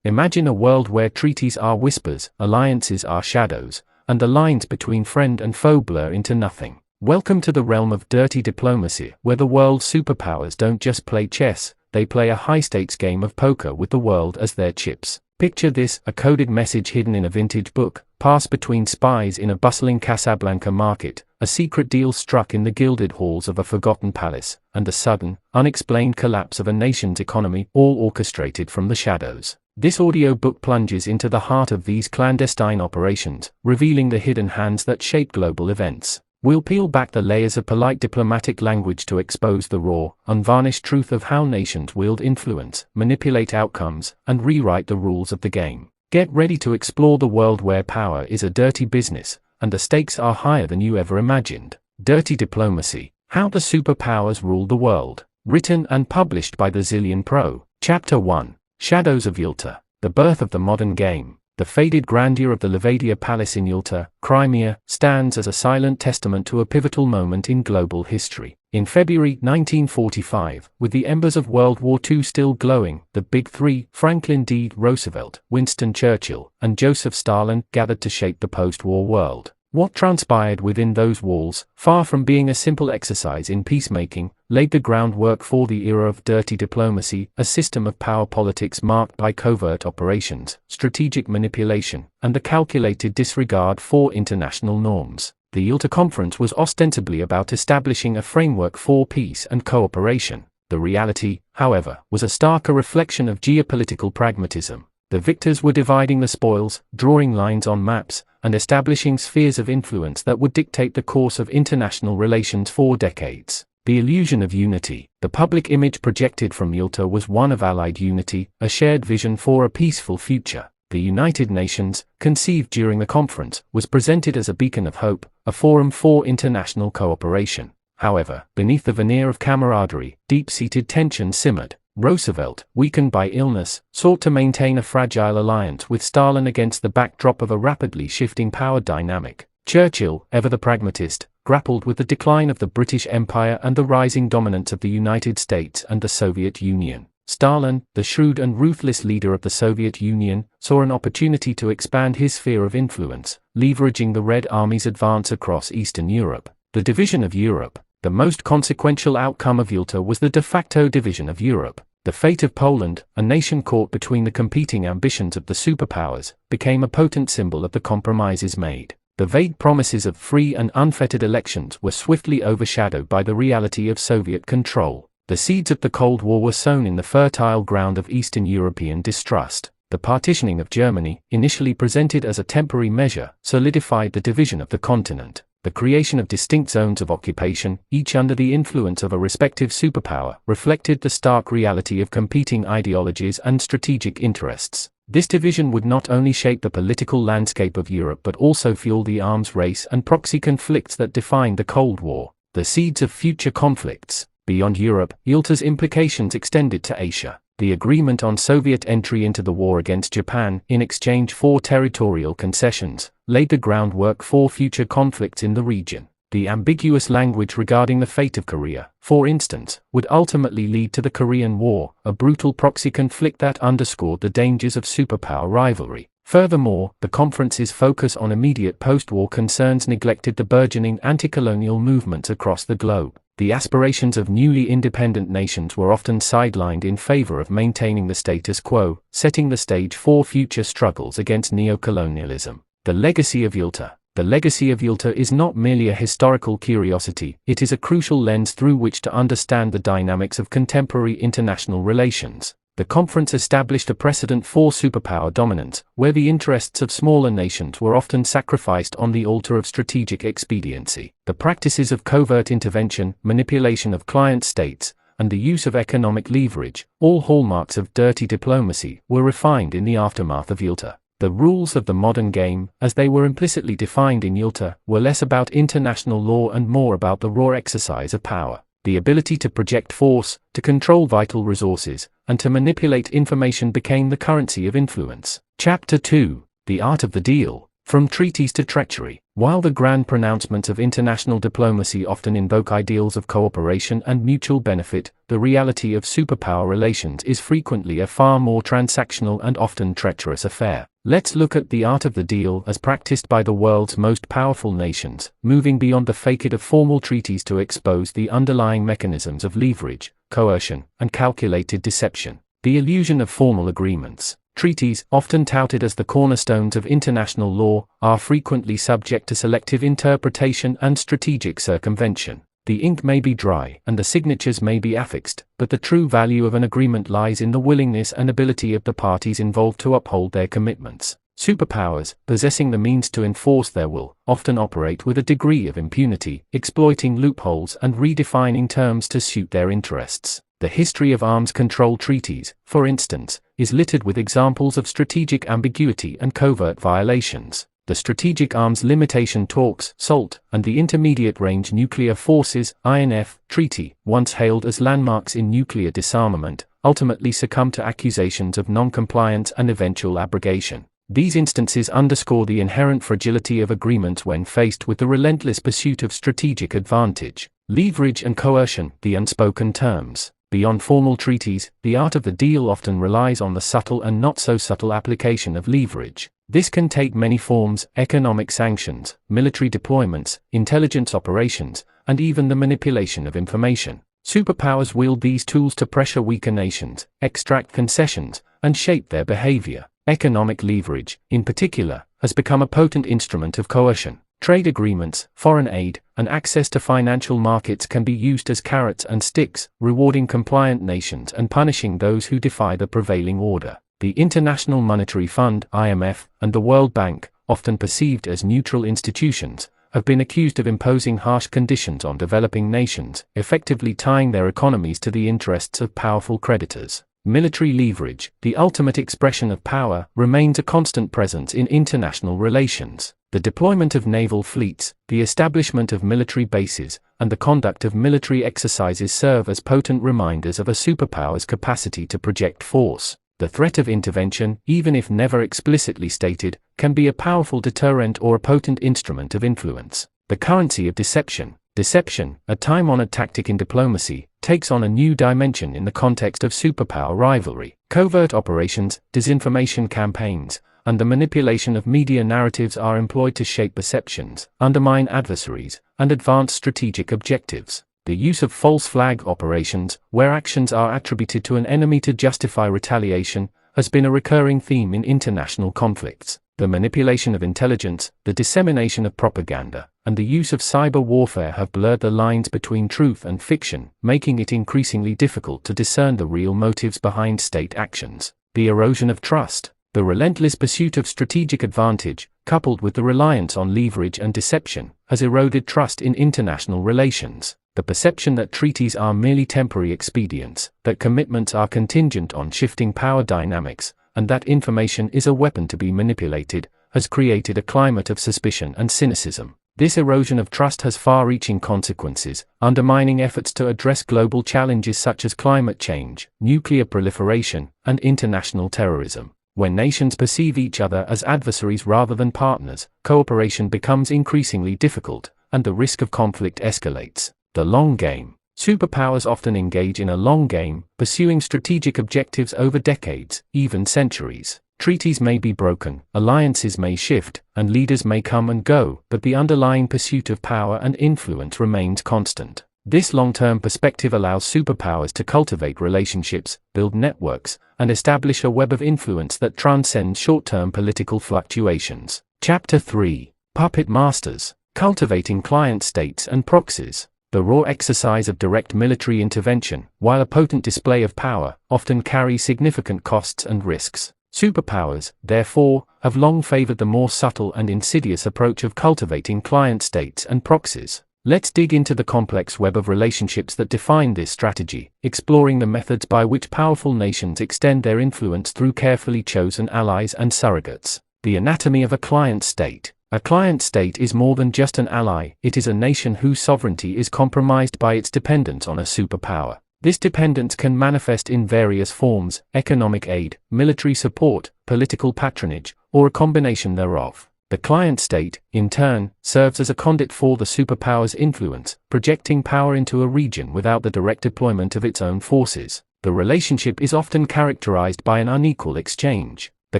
Imagine a world where treaties are whispers, alliances are shadows, and the lines between friend and foe blur into nothing. Welcome to the realm of dirty diplomacy, where the world's superpowers don't just play chess, they play a high-stakes game of poker with the world as their chips. Picture this: a coded message hidden in a vintage book, passed between spies in a bustling Casablanca market, a secret deal struck in the gilded halls of a forgotten palace, and the sudden, unexplained collapse of a nation's economy, all orchestrated from the shadows. This audiobook plunges into the heart of these clandestine operations, revealing the hidden hands that shape global events. We'll peel back the layers of polite diplomatic language to expose the raw, unvarnished truth of how nations wield influence, manipulate outcomes, and rewrite the rules of the game. Get ready to explore the world where power is a dirty business, and the stakes are higher than you ever imagined. Dirty Diplomacy: How the Superpowers Rule the World. Written and published by the Zillion Pro. Chapter 1. Shadows of Yalta. The birth of the modern game. The faded grandeur of the Levadia Palace in Yalta, Crimea, stands as a silent testament to a pivotal moment in global history. In February 1945, with the embers of World War II still glowing, the Big Three, Franklin D. Roosevelt, Winston Churchill, and Joseph Stalin, gathered to shape the post-war world. What transpired within those walls, far from being a simple exercise in peacemaking, laid the groundwork for the era of dirty diplomacy, a system of power politics marked by covert operations, strategic manipulation, and the calculated disregard for international norms. The Yalta Conference was ostensibly about establishing a framework for peace and cooperation. The reality, however, was a starker reflection of geopolitical pragmatism. The victors were dividing the spoils, drawing lines on maps, and establishing spheres of influence that would dictate the course of international relations for decades. The illusion of unity. The public image projected from Yalta was one of allied unity, a shared vision for a peaceful future. The United Nations, conceived during the conference, was presented as a beacon of hope, a forum for international cooperation. However, beneath the veneer of camaraderie, deep-seated tension simmered. Roosevelt, weakened by illness, sought to maintain a fragile alliance with Stalin against the backdrop of a rapidly shifting power dynamic. Churchill, ever the pragmatist, grappled with the decline of the British Empire and the rising dominance of the United States and the Soviet Union. Stalin, the shrewd and ruthless leader of the Soviet Union, saw an opportunity to expand his sphere of influence, leveraging the Red Army's advance across Eastern Europe. The division of Europe. The most consequential outcome of Yalta was the de facto division of Europe. The fate of Poland, a nation caught between the competing ambitions of the superpowers, became a potent symbol of the compromises made. The vague promises of free and unfettered elections were swiftly overshadowed by the reality of Soviet control. The seeds of the Cold War were sown in the fertile ground of Eastern European distrust. The partitioning of Germany, initially presented as a temporary measure, solidified the division of the continent. The creation of distinct zones of occupation, each under the influence of a respective superpower, reflected the stark reality of competing ideologies and strategic interests. This division would not only shape the political landscape of Europe but also fuel the arms race and proxy conflicts that defined the Cold War. The seeds of future conflicts. Beyond Europe, Yalta's implications extended to Asia. The agreement on Soviet entry into the war against Japan, in exchange for territorial concessions, laid the groundwork for future conflicts in the region. The ambiguous language regarding the fate of Korea, for instance, would ultimately lead to the Korean War, a brutal proxy conflict that underscored the dangers of superpower rivalry. Furthermore, the conference's focus on immediate post-war concerns neglected the burgeoning anti-colonial movements across the globe. The aspirations of newly independent nations were often sidelined in favor of maintaining the status quo, setting the stage for future struggles against neocolonialism. The legacy of Yalta. The legacy of Yalta is not merely a historical curiosity, it is a crucial lens through which to understand the dynamics of contemporary international relations. The conference established a precedent for superpower dominance, where the interests of smaller nations were often sacrificed on the altar of strategic expediency. The practices of covert intervention, manipulation of client states, and the use of economic leverage, all hallmarks of dirty diplomacy, were refined in the aftermath of Yalta. The rules of the modern game, as they were implicitly defined in Yalta, were less about international law and more about the raw exercise of power. The ability to project force, to control vital resources, and to manipulate information became the currency of influence. Chapter 2. The Art of the Deal. From Treaties to Treachery. While the grand pronouncements of international diplomacy often invoke ideals of cooperation and mutual benefit, the reality of superpower relations is frequently a far more transactional and often treacherous affair. Let's look at the art of the deal as practiced by the world's most powerful nations, moving beyond the facade of formal treaties to expose the underlying mechanisms of leverage, coercion, and calculated deception. The illusion of formal agreements. Treaties, often touted as the cornerstones of international law, are frequently subject to selective interpretation and strategic circumvention. The ink may be dry and the signatures may be affixed, but the true value of an agreement lies in the willingness and ability of the parties involved to uphold their commitments. Superpowers, possessing the means to enforce their will, often operate with a degree of impunity, exploiting loopholes and redefining terms to suit their interests. The history of arms control treaties, for instance, is littered with examples of strategic ambiguity and covert violations. The Strategic Arms Limitation Talks (SALT) and the Intermediate Range Nuclear Forces (INF) Treaty, once hailed as landmarks in nuclear disarmament, ultimately succumbed to accusations of non-compliance and eventual abrogation. These instances underscore the inherent fragility of agreements when faced with the relentless pursuit of strategic advantage. Leverage and coercion, the unspoken terms. Beyond formal treaties, the art of the deal often relies on the subtle and not so subtle application of leverage. This can take many forms: economic sanctions, military deployments, intelligence operations, and even the manipulation of information. Superpowers wield these tools to pressure weaker nations, extract concessions, and shape their behavior. Economic leverage, in particular, has become a potent instrument of coercion. Trade agreements, foreign aid, and access to financial markets can be used as carrots and sticks, rewarding compliant nations and punishing those who defy the prevailing order. The International Monetary Fund (IMF) and the World Bank, often perceived as neutral institutions, have been accused of imposing harsh conditions on developing nations, effectively tying their economies to the interests of powerful creditors. Military leverage, the ultimate expression of power, remains a constant presence in international relations. The deployment of naval fleets, the establishment of military bases, and the conduct of military exercises serve as potent reminders of a superpower's capacity to project force. The threat of intervention, even if never explicitly stated, can be a powerful deterrent or a potent instrument of influence. The currency of deception. Deception, a time-honored tactic in diplomacy, takes on a new dimension in the context of superpower rivalry. Covert operations, disinformation campaigns, and the manipulation of media narratives are employed to shape perceptions, undermine adversaries, and advance strategic objectives. The use of false flag operations, where actions are attributed to an enemy to justify retaliation, has been a recurring theme in international conflicts. The manipulation of intelligence, the dissemination of propaganda, and the use of cyber warfare have blurred the lines between truth and fiction, making it increasingly difficult to discern the real motives behind state actions. The erosion of trust. The relentless pursuit of strategic advantage, coupled with the reliance on leverage and deception, has eroded trust in international relations. The perception that treaties are merely temporary expedients, that commitments are contingent on shifting power dynamics, and that information is a weapon to be manipulated, has created a climate of suspicion and cynicism. This erosion of trust has far-reaching consequences, undermining efforts to address global challenges such as climate change, nuclear proliferation, and international terrorism. When nations perceive each other as adversaries rather than partners, cooperation becomes increasingly difficult, and the risk of conflict escalates. The long game. Superpowers often engage in a long game, pursuing strategic objectives over decades, even centuries. Treaties may be broken, alliances may shift, and leaders may come and go, but the underlying pursuit of power and influence remains constant. This long-term perspective allows superpowers to cultivate relationships, build networks, and establish a web of influence that transcends short-term political fluctuations. Chapter 3. Puppet Masters. Cultivating Client States and Proxies. The raw exercise of direct military intervention, while a potent display of power, often carries significant costs and risks. Superpowers, therefore, have long favored the more subtle and insidious approach of cultivating client states and proxies. Let's dig into the complex web of relationships that define this strategy, exploring the methods by which powerful nations extend their influence through carefully chosen allies and surrogates. The anatomy of a client state. A client state is more than just an ally, it is a nation whose sovereignty is compromised by its dependence on a superpower. This dependence can manifest in various forms: economic aid, military support, political patronage, or a combination thereof. The client state, in turn, serves as a conduit for the superpower's influence, projecting power into a region without the direct deployment of its own forces. The relationship is often characterized by an unequal exchange. The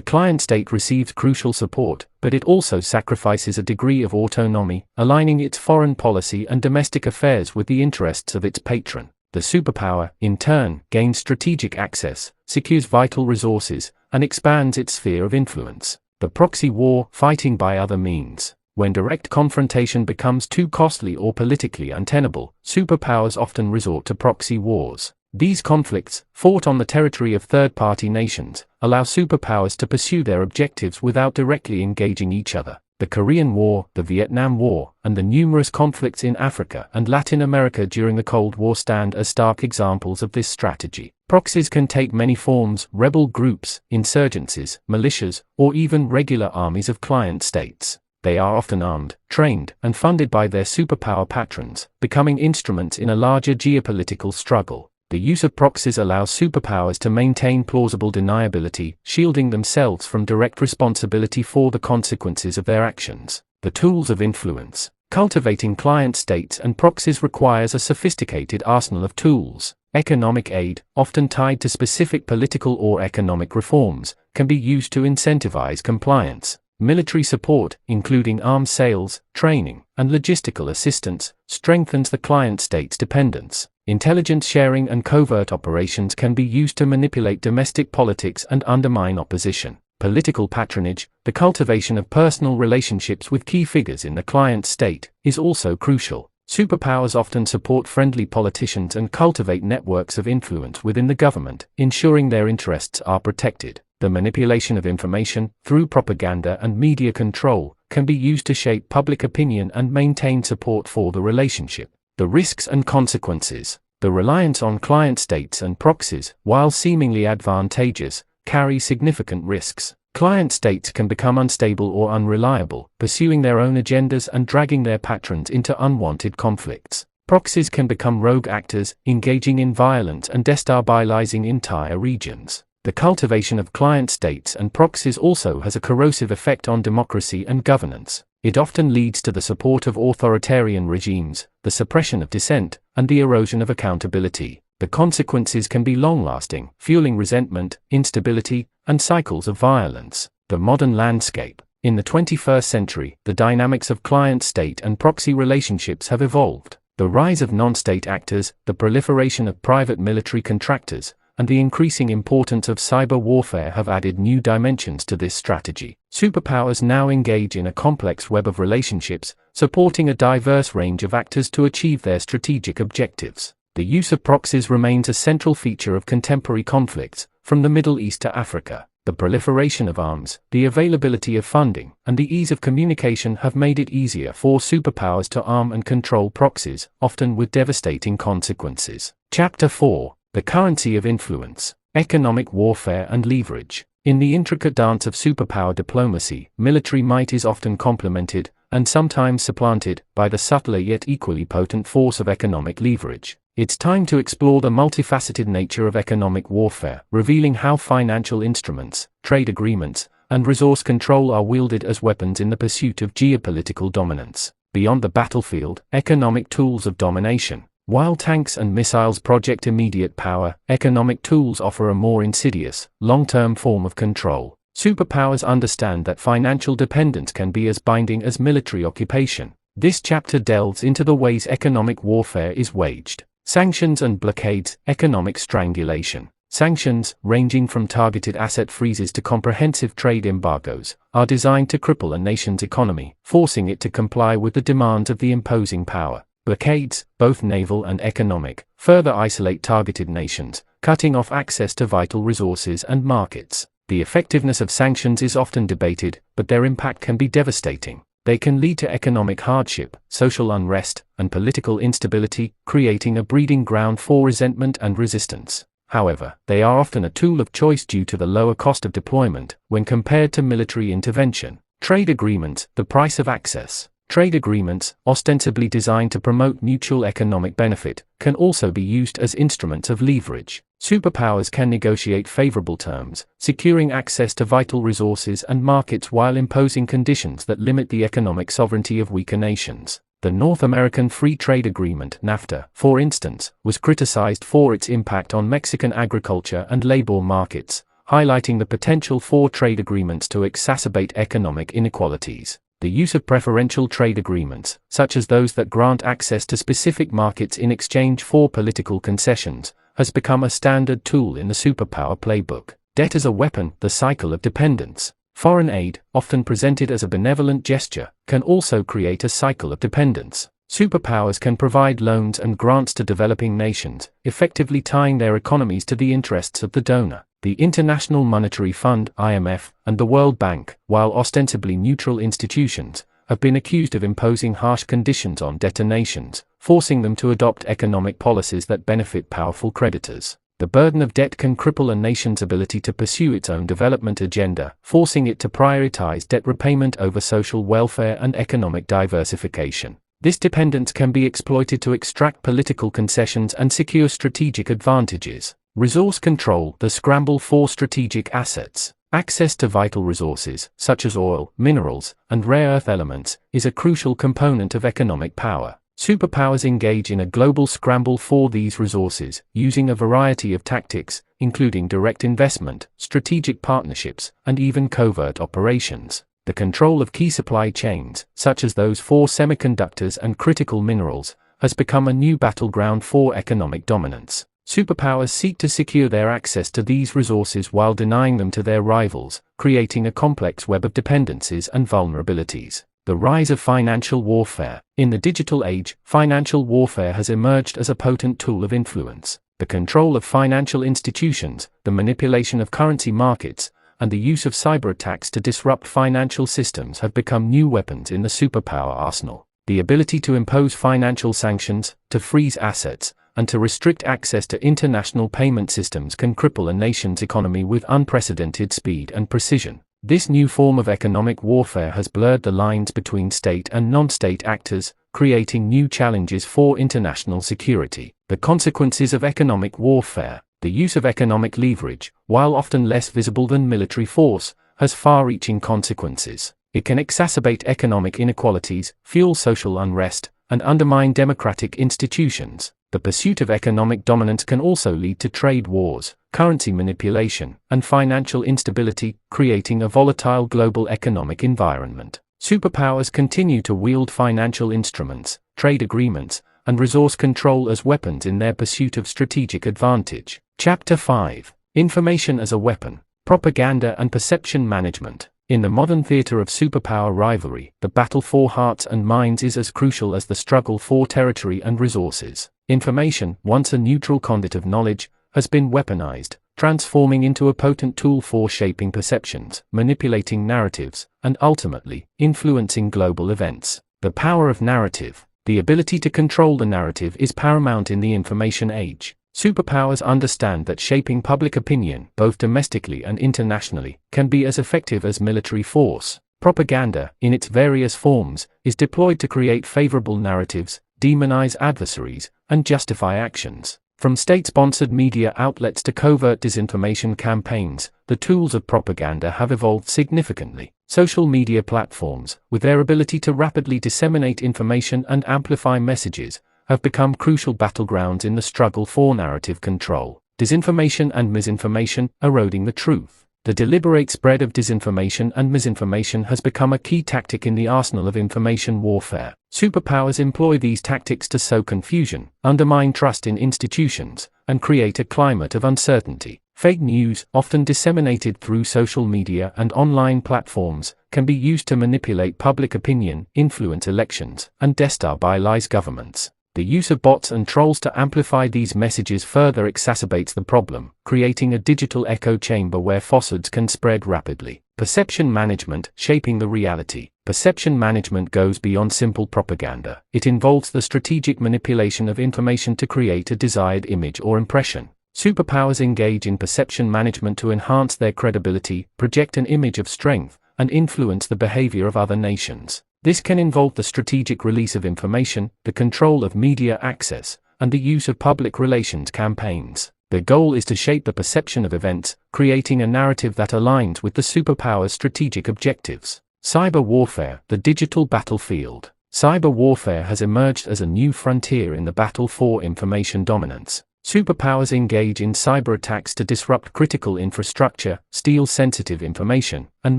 client state receives crucial support, but it also sacrifices a degree of autonomy, aligning its foreign policy and domestic affairs with the interests of its patron. The superpower, in turn, gains strategic access, secures vital resources, and expands its sphere of influence. The proxy war, fighting by other means. When direct confrontation becomes too costly or politically untenable, superpowers often resort to proxy wars. These conflicts, fought on the territory of third-party nations, allow superpowers to pursue their objectives without directly engaging each other. The Korean War, the Vietnam War, and the numerous conflicts in Africa and Latin America during the Cold War stand as stark examples of this strategy. Proxies can take many forms: rebel groups, insurgencies, militias, or even regular armies of client states. They are often armed, trained, and funded by their superpower patrons, becoming instruments in a larger geopolitical struggle. The use of proxies allows superpowers to maintain plausible deniability, shielding themselves from direct responsibility for the consequences of their actions. The tools of influence. Cultivating client states and proxies requires a sophisticated arsenal of tools. Economic aid, often tied to specific political or economic reforms, can be used to incentivize compliance. Military support, including arms sales, training, and logistical assistance, strengthens the client state's dependence. Intelligence sharing and covert operations can be used to manipulate domestic politics and undermine opposition. Political patronage, the cultivation of personal relationships with key figures in the client state, is also crucial. Superpowers often support friendly politicians and cultivate networks of influence within the government, ensuring their interests are protected. The manipulation of information, through propaganda and media control, can be used to shape public opinion and maintain support for the relationship. The risks and consequences. The reliance on client states and proxies, while seemingly advantageous, carry significant risks. Client states can become unstable or unreliable, pursuing their own agendas and dragging their patrons into unwanted conflicts. Proxies can become rogue actors, engaging in violence and destabilizing entire regions. The cultivation of client states and proxies also has a corrosive effect on democracy and governance. It often leads to the support of authoritarian regimes, the suppression of dissent, and the erosion of accountability. The consequences can be long-lasting, fueling resentment, instability, and cycles of violence. The modern landscape. In the 21st century, the dynamics of client-state and proxy relationships have evolved. The rise of non-state actors, the proliferation of private military contractors, and the increasing importance of cyber warfare have added new dimensions to this strategy. Superpowers now engage in a complex web of relationships, supporting a diverse range of actors to achieve their strategic objectives. The use of proxies remains a central feature of contemporary conflicts, from the Middle East to Africa. The proliferation of arms, the availability of funding, and the ease of communication have made it easier for superpowers to arm and control proxies, often with devastating consequences. Chapter 4. The currency of influence, economic warfare and leverage. In the intricate dance of superpower diplomacy, military might is often complemented, and sometimes supplanted, by the subtler yet equally potent force of economic leverage. It's time to explore the multifaceted nature of economic warfare, revealing how financial instruments, trade agreements, and resource control are wielded as weapons in the pursuit of geopolitical dominance. Beyond the battlefield, economic tools of domination. While tanks and missiles project immediate power, economic tools offer a more insidious, long-term form of control. Superpowers understand that financial dependence can be as binding as military occupation. This chapter delves into the ways economic warfare is waged. Sanctions and blockades, economic strangulation. Sanctions, ranging from targeted asset freezes to comprehensive trade embargoes, are designed to cripple a nation's economy, forcing it to comply with the demands of the imposing power. Blockades, both naval and economic, further isolate targeted nations, cutting off access to vital resources and markets. The effectiveness of sanctions is often debated, but their impact can be devastating. They can lead to economic hardship, social unrest, and political instability, creating a breeding ground for resentment and resistance. However, they are often a tool of choice due to the lower cost of deployment when compared to military intervention. Trade agreements, the price of access. Trade agreements, ostensibly designed to promote mutual economic benefit, can also be used as instruments of leverage. Superpowers can negotiate favorable terms, securing access to vital resources and markets while imposing conditions that limit the economic sovereignty of weaker nations. The North American Free Trade Agreement (NAFTA), for instance, was criticized for its impact on Mexican agriculture and labor markets, highlighting the potential for trade agreements to exacerbate economic inequalities. The use of preferential trade agreements, such as those that grant access to specific markets in exchange for political concessions, has become a standard tool in the superpower playbook. Debt as a weapon, the cycle of dependence. Foreign aid, often presented as a benevolent gesture, can also create a cycle of dependence. Superpowers can provide loans and grants to developing nations, effectively tying their economies to the interests of the donor. The International Monetary Fund (IMF) and the World Bank, while ostensibly neutral institutions, have been accused of imposing harsh conditions on debtor nations, forcing them to adopt economic policies that benefit powerful creditors. The burden of debt can cripple a nation's ability to pursue its own development agenda, forcing it to prioritize debt repayment over social welfare and economic diversification. This dependence can be exploited to extract political concessions and secure strategic advantages. Resource control, the scramble for strategic assets. Access to vital resources, such as oil, minerals, and rare earth elements, is a crucial component of economic power. Superpowers engage in a global scramble for these resources, using a variety of tactics, including direct investment, strategic partnerships, and even covert operations. The control of key supply chains, such as those for semiconductors and critical minerals, has become a new battleground for economic dominance. Superpowers seek to secure their access to these resources while denying them to their rivals, creating a complex web of dependencies and vulnerabilities. The rise of financial warfare. In the digital age, financial warfare has emerged as a potent tool of influence. The control of financial institutions, the manipulation of currency markets, and the use of cyber attacks to disrupt financial systems have become new weapons in the superpower arsenal. The ability to impose financial sanctions, to freeze assets, and to restrict access to international payment systems can cripple a nation's economy with unprecedented speed and precision. This new form of economic warfare has blurred the lines between state and non-state actors, creating new challenges for international security. The consequences of economic warfare. The use of economic leverage, while often less visible than military force, has far-reaching consequences. It can exacerbate economic inequalities, fuel social unrest, and undermine democratic institutions. The pursuit of economic dominance can also lead to trade wars, currency manipulation, and financial instability, creating a volatile global economic environment. Superpowers continue to wield financial instruments, trade agreements, and resource control as weapons in their pursuit of strategic advantage. Chapter 5. Information as a Weapon, Propaganda and Perception Management. In the modern theater of superpower rivalry, the battle for hearts and minds is as crucial as the struggle for territory and resources. Information, once a neutral conduit of knowledge, has been weaponized, transforming into a potent tool for shaping perceptions, manipulating narratives, and ultimately, influencing global events. The power of narrative. The ability to control the narrative is paramount in the information age. Superpowers understand that shaping public opinion, both domestically and internationally, can be as effective as military force. Propaganda, in its various forms, is deployed to create favorable narratives, demonize adversaries, and justify actions. From state-sponsored media outlets to covert disinformation campaigns, the tools of propaganda have evolved significantly. Social media platforms, with their ability to rapidly disseminate information and amplify messages, have become crucial battlegrounds in the struggle for narrative control. Disinformation and misinformation, eroding the truth. The deliberate spread of disinformation and misinformation has become a key tactic in the arsenal of information warfare. Superpowers employ these tactics to sow confusion, undermine trust in institutions, and create a climate of uncertainty. Fake news, often disseminated through social media and online platforms, can be used to manipulate public opinion, influence elections, and destabilize governments. The use of bots and trolls to amplify these messages further exacerbates the problem, creating a digital echo chamber where falsehoods can spread rapidly. Perception management, shaping the reality. Perception management goes beyond simple propaganda. It involves the strategic manipulation of information to create a desired image or impression. Superpowers engage in perception management to enhance their credibility, project an image of strength, and influence the behavior of other nations. This can involve the strategic release of information, the control of media access, and the use of public relations campaigns. The goal is to shape the perception of events, creating a narrative that aligns with the superpower's strategic objectives. Cyber warfare, the digital battlefield. Cyber warfare has emerged as a new frontier in the battle for information dominance. Superpowers engage in cyber attacks to disrupt critical infrastructure, steal sensitive information, and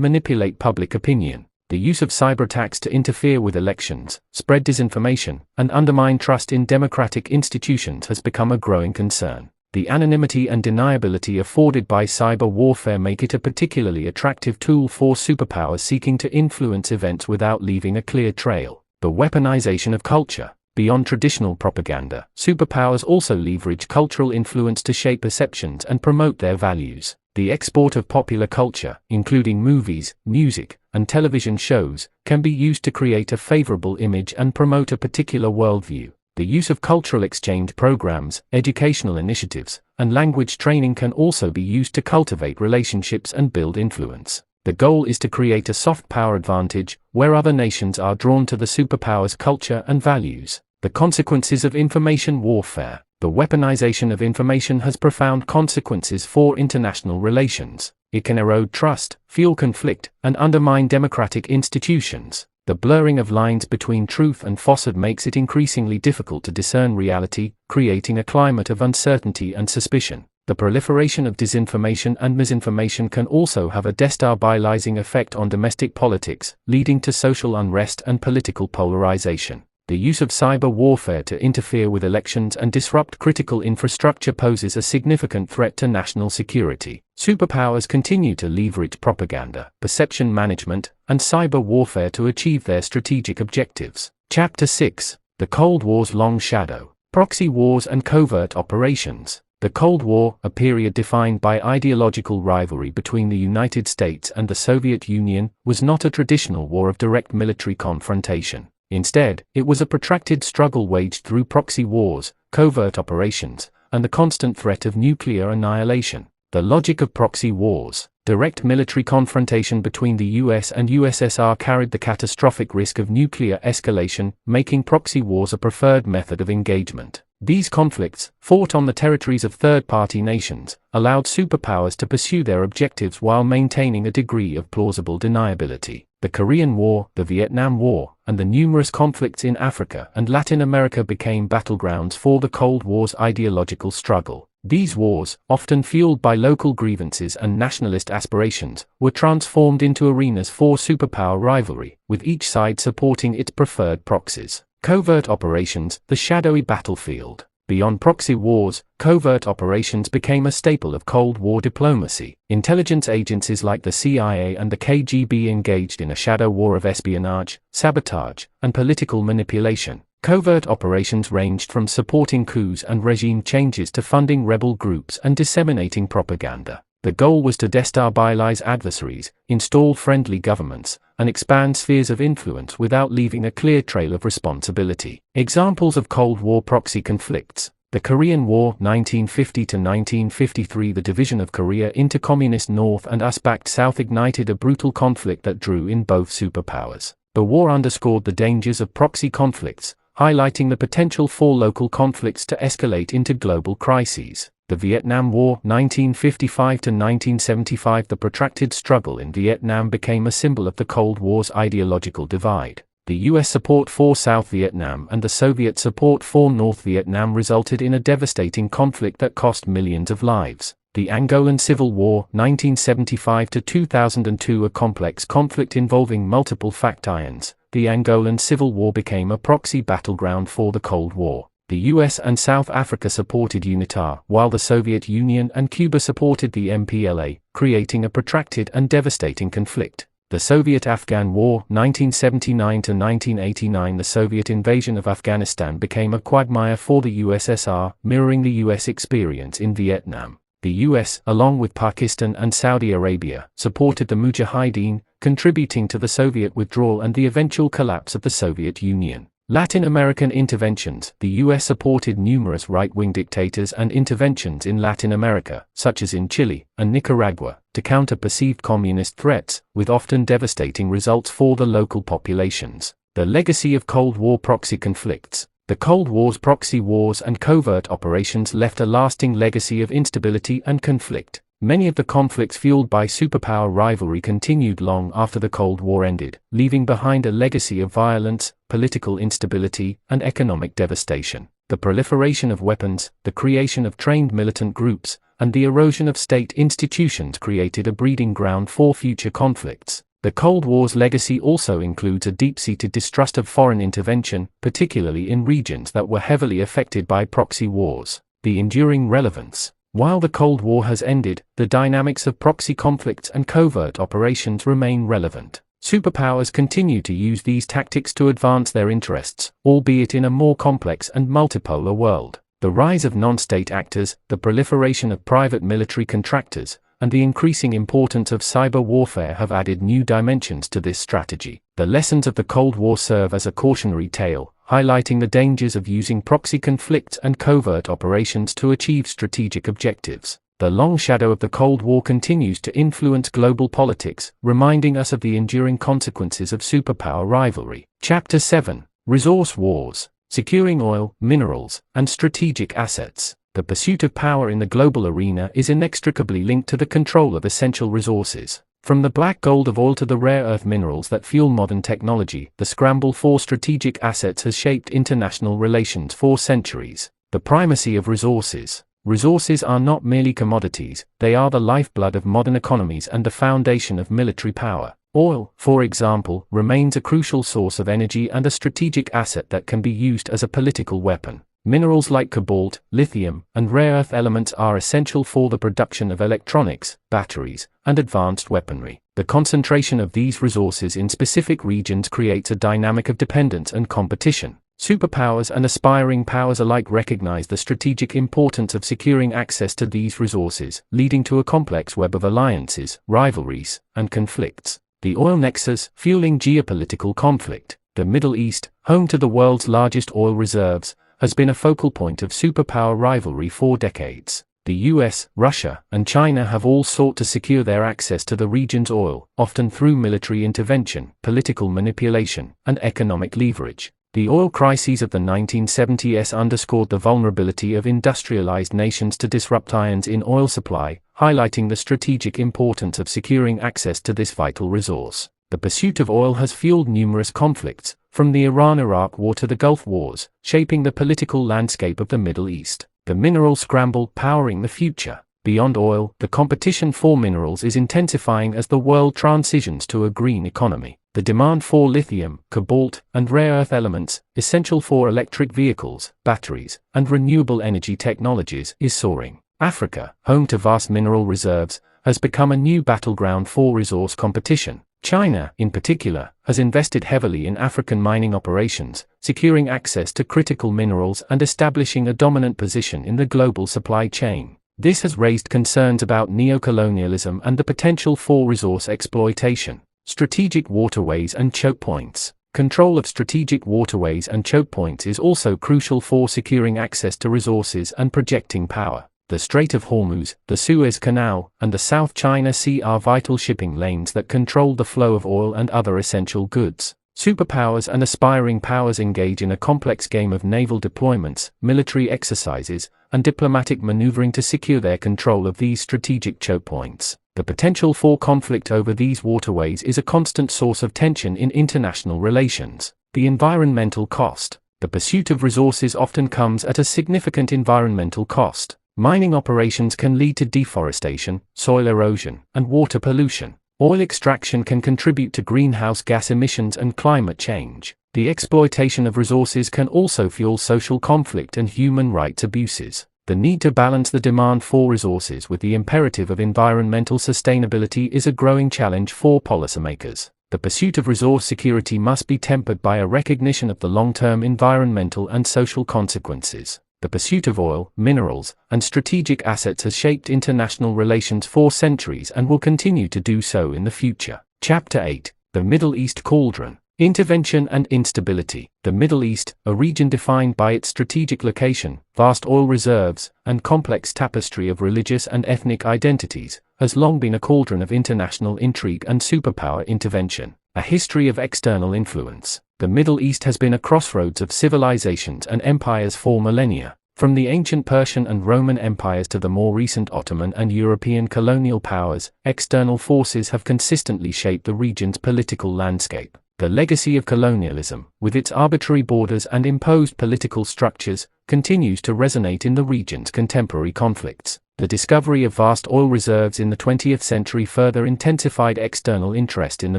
manipulate public opinion. The use of cyber attacks to interfere with elections, spread disinformation, and undermine trust in democratic institutions has become a growing concern. The anonymity and deniability afforded by cyber warfare make it a particularly attractive tool for superpowers seeking to influence events without leaving a clear trail. The weaponization of culture. Beyond traditional propaganda, superpowers also leverage cultural influence to shape perceptions and promote their values. The export of popular culture, including movies, music, and television shows, can be used to create a favorable image and promote a particular worldview. The use of cultural exchange programs, educational initiatives, and language training can also be used to cultivate relationships and build influence. The goal is to create a soft power advantage, where other nations are drawn to the superpower's culture and values. The consequences of information warfare. The weaponization of information has profound consequences for international relations. It can erode trust, fuel conflict, and undermine democratic institutions. The blurring of lines between truth and falsehood makes it increasingly difficult to discern reality, creating a climate of uncertainty and suspicion. The proliferation of disinformation and misinformation can also have a destabilizing effect on domestic politics, leading to social unrest and political polarization. The use of cyber warfare to interfere with elections and disrupt critical infrastructure poses a significant threat to national security. Superpowers continue to leverage propaganda, perception management, and cyber warfare to achieve their strategic objectives. Chapter 6. The Cold War's Long Shadow. Proxy wars and covert operations. The Cold War, a period defined by ideological rivalry between the United States and the Soviet Union, was not a traditional war of direct military confrontation. Instead, it was a protracted struggle waged through proxy wars, covert operations, and the constant threat of nuclear annihilation. The logic of proxy wars. Direct military confrontation between the US and USSR carried the catastrophic risk of nuclear escalation, making proxy wars a preferred method of engagement. These conflicts, fought on the territories of third-party nations, allowed superpowers to pursue their objectives while maintaining a degree of plausible deniability. The Korean War, the Vietnam War, and the numerous conflicts in Africa and Latin America became battlegrounds for the Cold War's ideological struggle. These wars, often fueled by local grievances and nationalist aspirations, were transformed into arenas for superpower rivalry, with each side supporting its preferred proxies. Covert operations, the shadowy battlefield. Beyond proxy wars, covert operations became a staple of Cold War diplomacy. Intelligence agencies like the CIA and the KGB engaged in a shadow war of espionage, sabotage, and political manipulation. Covert operations ranged from supporting coups and regime changes to funding rebel groups and disseminating propaganda. The goal was to destabilize adversaries, install friendly governments, and expand spheres of influence without leaving a clear trail of responsibility. Examples of Cold War proxy conflicts. The Korean War 1950 to 1953. The division of Korea into Communist North and US-backed South ignited a brutal conflict that drew in both superpowers. The war underscored the dangers of proxy conflicts, highlighting the potential for local conflicts to escalate into global crises. The Vietnam War 1955 to 1975. The protracted struggle in Vietnam became a symbol of the Cold War's ideological divide. The US support for South Vietnam and the Soviet support for North Vietnam resulted in a devastating conflict that cost millions of lives. The Angolan Civil War 1975 to 2002. A complex conflict involving multiple factions. The Angolan Civil War became a proxy battleground for the Cold War. The US and South Africa supported UNITA, while the Soviet Union and Cuba supported the MPLA, creating a protracted and devastating conflict. The Soviet-Afghan War 1979 to 1989. The Soviet invasion of Afghanistan became a quagmire for the USSR, mirroring the US experience in Vietnam. The US, along with Pakistan and Saudi Arabia, supported the Mujahideen, contributing to the Soviet withdrawal and the eventual collapse of the Soviet Union. Latin American interventions. The US supported numerous right-wing dictators and interventions in Latin America, such as in Chile and Nicaragua, to counter perceived communist threats, with often devastating results for the local populations. The legacy of Cold War proxy conflicts. The Cold War's proxy wars and covert operations left a lasting legacy of instability and conflict. Many of the conflicts fueled by superpower rivalry continued long after the Cold War ended, leaving behind a legacy of violence, political instability, and economic devastation. The proliferation of weapons, the creation of trained militant groups, and the erosion of state institutions created a breeding ground for future conflicts. The Cold War's legacy also includes a deep-seated distrust of foreign intervention, particularly in regions that were heavily affected by proxy wars. The enduring relevance. While the Cold War has ended, the dynamics of proxy conflicts and covert operations remain relevant. Superpowers continue to use these tactics to advance their interests, albeit in a more complex and multipolar world. The rise of non-state actors, the proliferation of private military contractors, and the increasing importance of cyber warfare have added new dimensions to this strategy. The lessons of the Cold War serve as a cautionary tale, highlighting the dangers of using proxy conflicts and covert operations to achieve strategic objectives. The long shadow of the Cold War continues to influence global politics, reminding us of the enduring consequences of superpower rivalry. Chapter 7: Resource Wars. Securing oil, minerals, and strategic assets. The pursuit of power in the global arena is inextricably linked to the control of essential resources. From the black gold of oil to the rare earth minerals that fuel modern technology, the scramble for strategic assets has shaped international relations for centuries. The primacy of resources. Resources are not merely commodities, they are the lifeblood of modern economies and the foundation of military power. Oil, for example, remains a crucial source of energy and a strategic asset that can be used as a political weapon. Minerals like cobalt, lithium, and rare earth elements are essential for the production of electronics, batteries, and advanced weaponry. The concentration of these resources in specific regions creates a dynamic of dependence and competition. Superpowers and aspiring powers alike recognize the strategic importance of securing access to these resources, leading to a complex web of alliances, rivalries, and conflicts. The oil nexus, fueling geopolitical conflict. The Middle East, home to the world's largest oil reserves, has been a focal point of superpower rivalry for decades. The US, Russia, and China have all sought to secure their access to the region's oil, often through military intervention, political manipulation, and economic leverage. The oil crises of the 1970s underscored the vulnerability of industrialized nations to disrupt irons in oil supply, highlighting the strategic importance of securing access to this vital resource. The pursuit of oil has fueled numerous conflicts, from the Iran-Iraq War to the Gulf Wars, shaping the political landscape of the Middle East. The mineral scramble, powering the future. Beyond oil, the competition for minerals is intensifying as the world transitions to a green economy. The demand for lithium, cobalt, and rare earth elements, essential for electric vehicles, batteries, and renewable energy technologies, is soaring. Africa, home to vast mineral reserves, has become a new battleground for resource competition. China, in particular, has invested heavily in African mining operations, securing access to critical minerals and establishing a dominant position in the global supply chain. This has raised concerns about neocolonialism and the potential for resource exploitation. Strategic waterways and choke points. Control of strategic waterways and choke points is also crucial for securing access to resources and projecting power. The Strait of Hormuz, the Suez Canal, and the South China Sea are vital shipping lanes that control the flow of oil and other essential goods. Superpowers and aspiring powers engage in a complex game of naval deployments, military exercises, and diplomatic maneuvering to secure their control of these strategic choke points. The potential for conflict over these waterways is a constant source of tension in international relations. The environmental cost. The pursuit of resources often comes at a significant environmental cost. Mining operations can lead to deforestation, soil erosion, and water pollution. Oil extraction can contribute to greenhouse gas emissions and climate change. The exploitation of resources can also fuel social conflict and human rights abuses. The need to balance the demand for resources with the imperative of environmental sustainability is a growing challenge for policymakers. The pursuit of resource security must be tempered by a recognition of the long-term environmental and social consequences. The pursuit of oil, minerals, and strategic assets has shaped international relations for centuries and will continue to do so in the future. Chapter 8: The Middle East Cauldron. Intervention and instability. The Middle East, a region defined by its strategic location, vast oil reserves, and complex tapestry of religious and ethnic identities, has long been a cauldron of international intrigue and superpower intervention. A history of external influence. The Middle East has been a crossroads of civilizations and empires for millennia. From the ancient Persian and Roman empires to the more recent Ottoman and European colonial powers, external forces have consistently shaped the region's political landscape. The legacy of colonialism, with its arbitrary borders and imposed political structures, continues to resonate in the region's contemporary conflicts. The discovery of vast oil reserves in the 20th century further intensified external interest in the